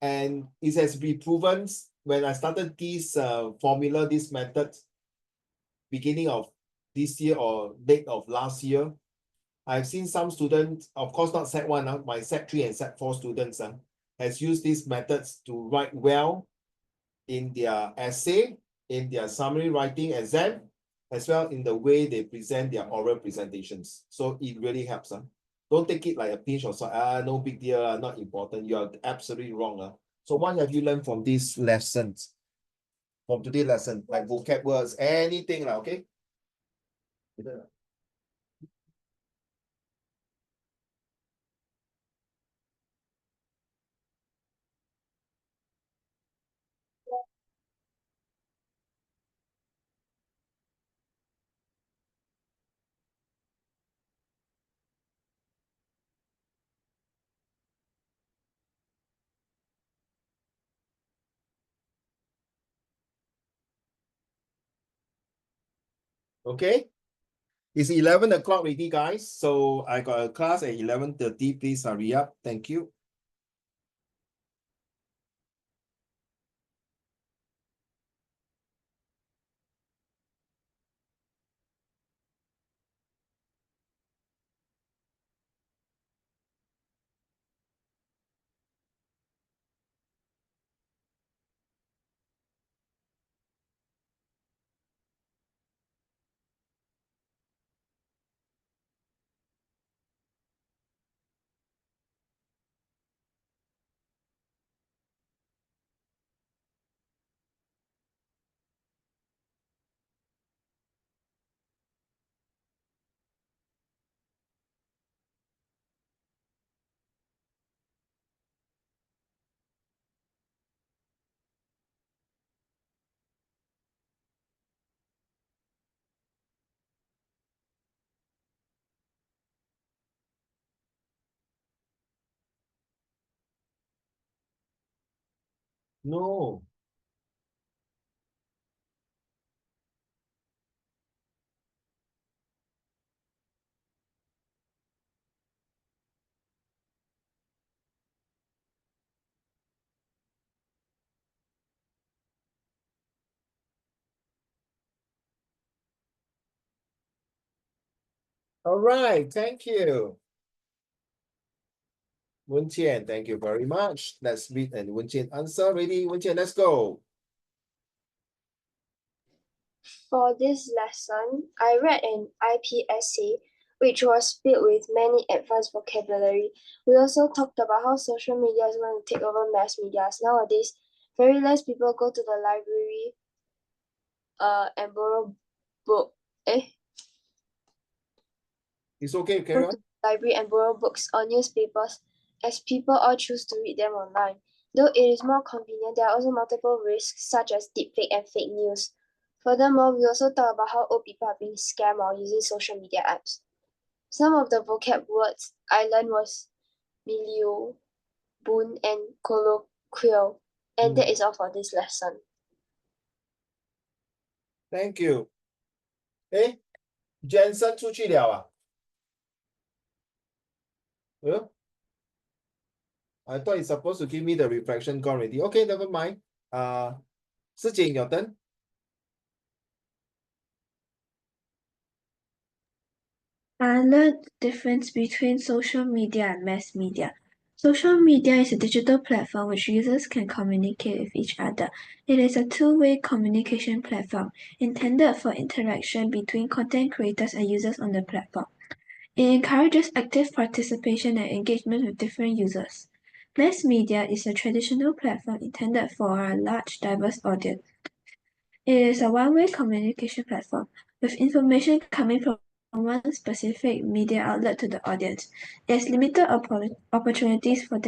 And it has been proven when I started this formula, this method, beginning of this year or late of last year, I've seen some students, of course not Sec1, my Sec3 and Sec4 students has used these methods to write well in their essay, in their summary writing exam, as well in the way they present their oral presentations. So it really helps. Don't take it like a pinch of salt. No big deal, not important. You are absolutely wrong. So what have you learned from these lessons? From today's lesson, like vocab words, anything, okay? Okay. It's 11 o'clock already, guys. So I got a class at 11:30. Please hurry up. Thank you. No. All right. Thank you. Wen Qian, thank you very much. Let's read and Wen Qian answer. Ready? Wen Qian, let's go. For this lesson, I read an IP essay which was filled with many advanced vocabulary. We also talked about how social media is going to take over mass media. Nowadays, very less people go to the library and borrow book. It's okay. Carry Go on. to the library and borrow books or newspapers, as people all choose to read them online. Though it is more convenient, there are also multiple risks such as deepfake and fake news. Furthermore, we also talk about how old people are being scammed while using social media apps. Some of the vocab words I learned was milieu, boon, and colloquial. And that is all for this lesson. Thank you. Jensen 出去了啊？I thought it's supposed to give me the reflection gone already. Okay, never mind. Si Jing, your turn. I learned the difference between social media and mass media. Social media is a digital platform which users can communicate with each other. It is a two-way communication platform intended for interaction between content creators and users on the platform. It encourages active participation and engagement with different users. Mass media is a traditional platform intended for a large, diverse audience. It is a one-way communication platform, with information coming from one specific media outlet to the audience. It has limited opportunities for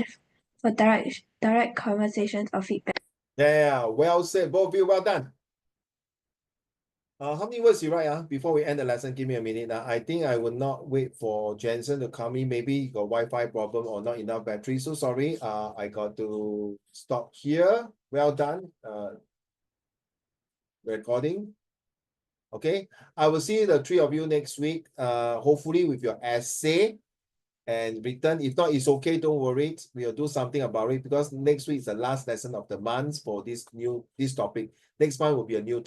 direct conversations or feedback. Yeah, well said. Both of you, well done. How many words you write? Before we end the lesson, give me a minute. I think I will not wait for Jensen to come in. Maybe you got Wi-Fi problem or not enough battery. So sorry. I got to stop here. Well done. Recording. Okay, I will see the three of you next week. Hopefully with your essay and written. If not, it's okay. Don't worry. We'll do something about it because next week is the last lesson of the month for this topic. Next month will be a new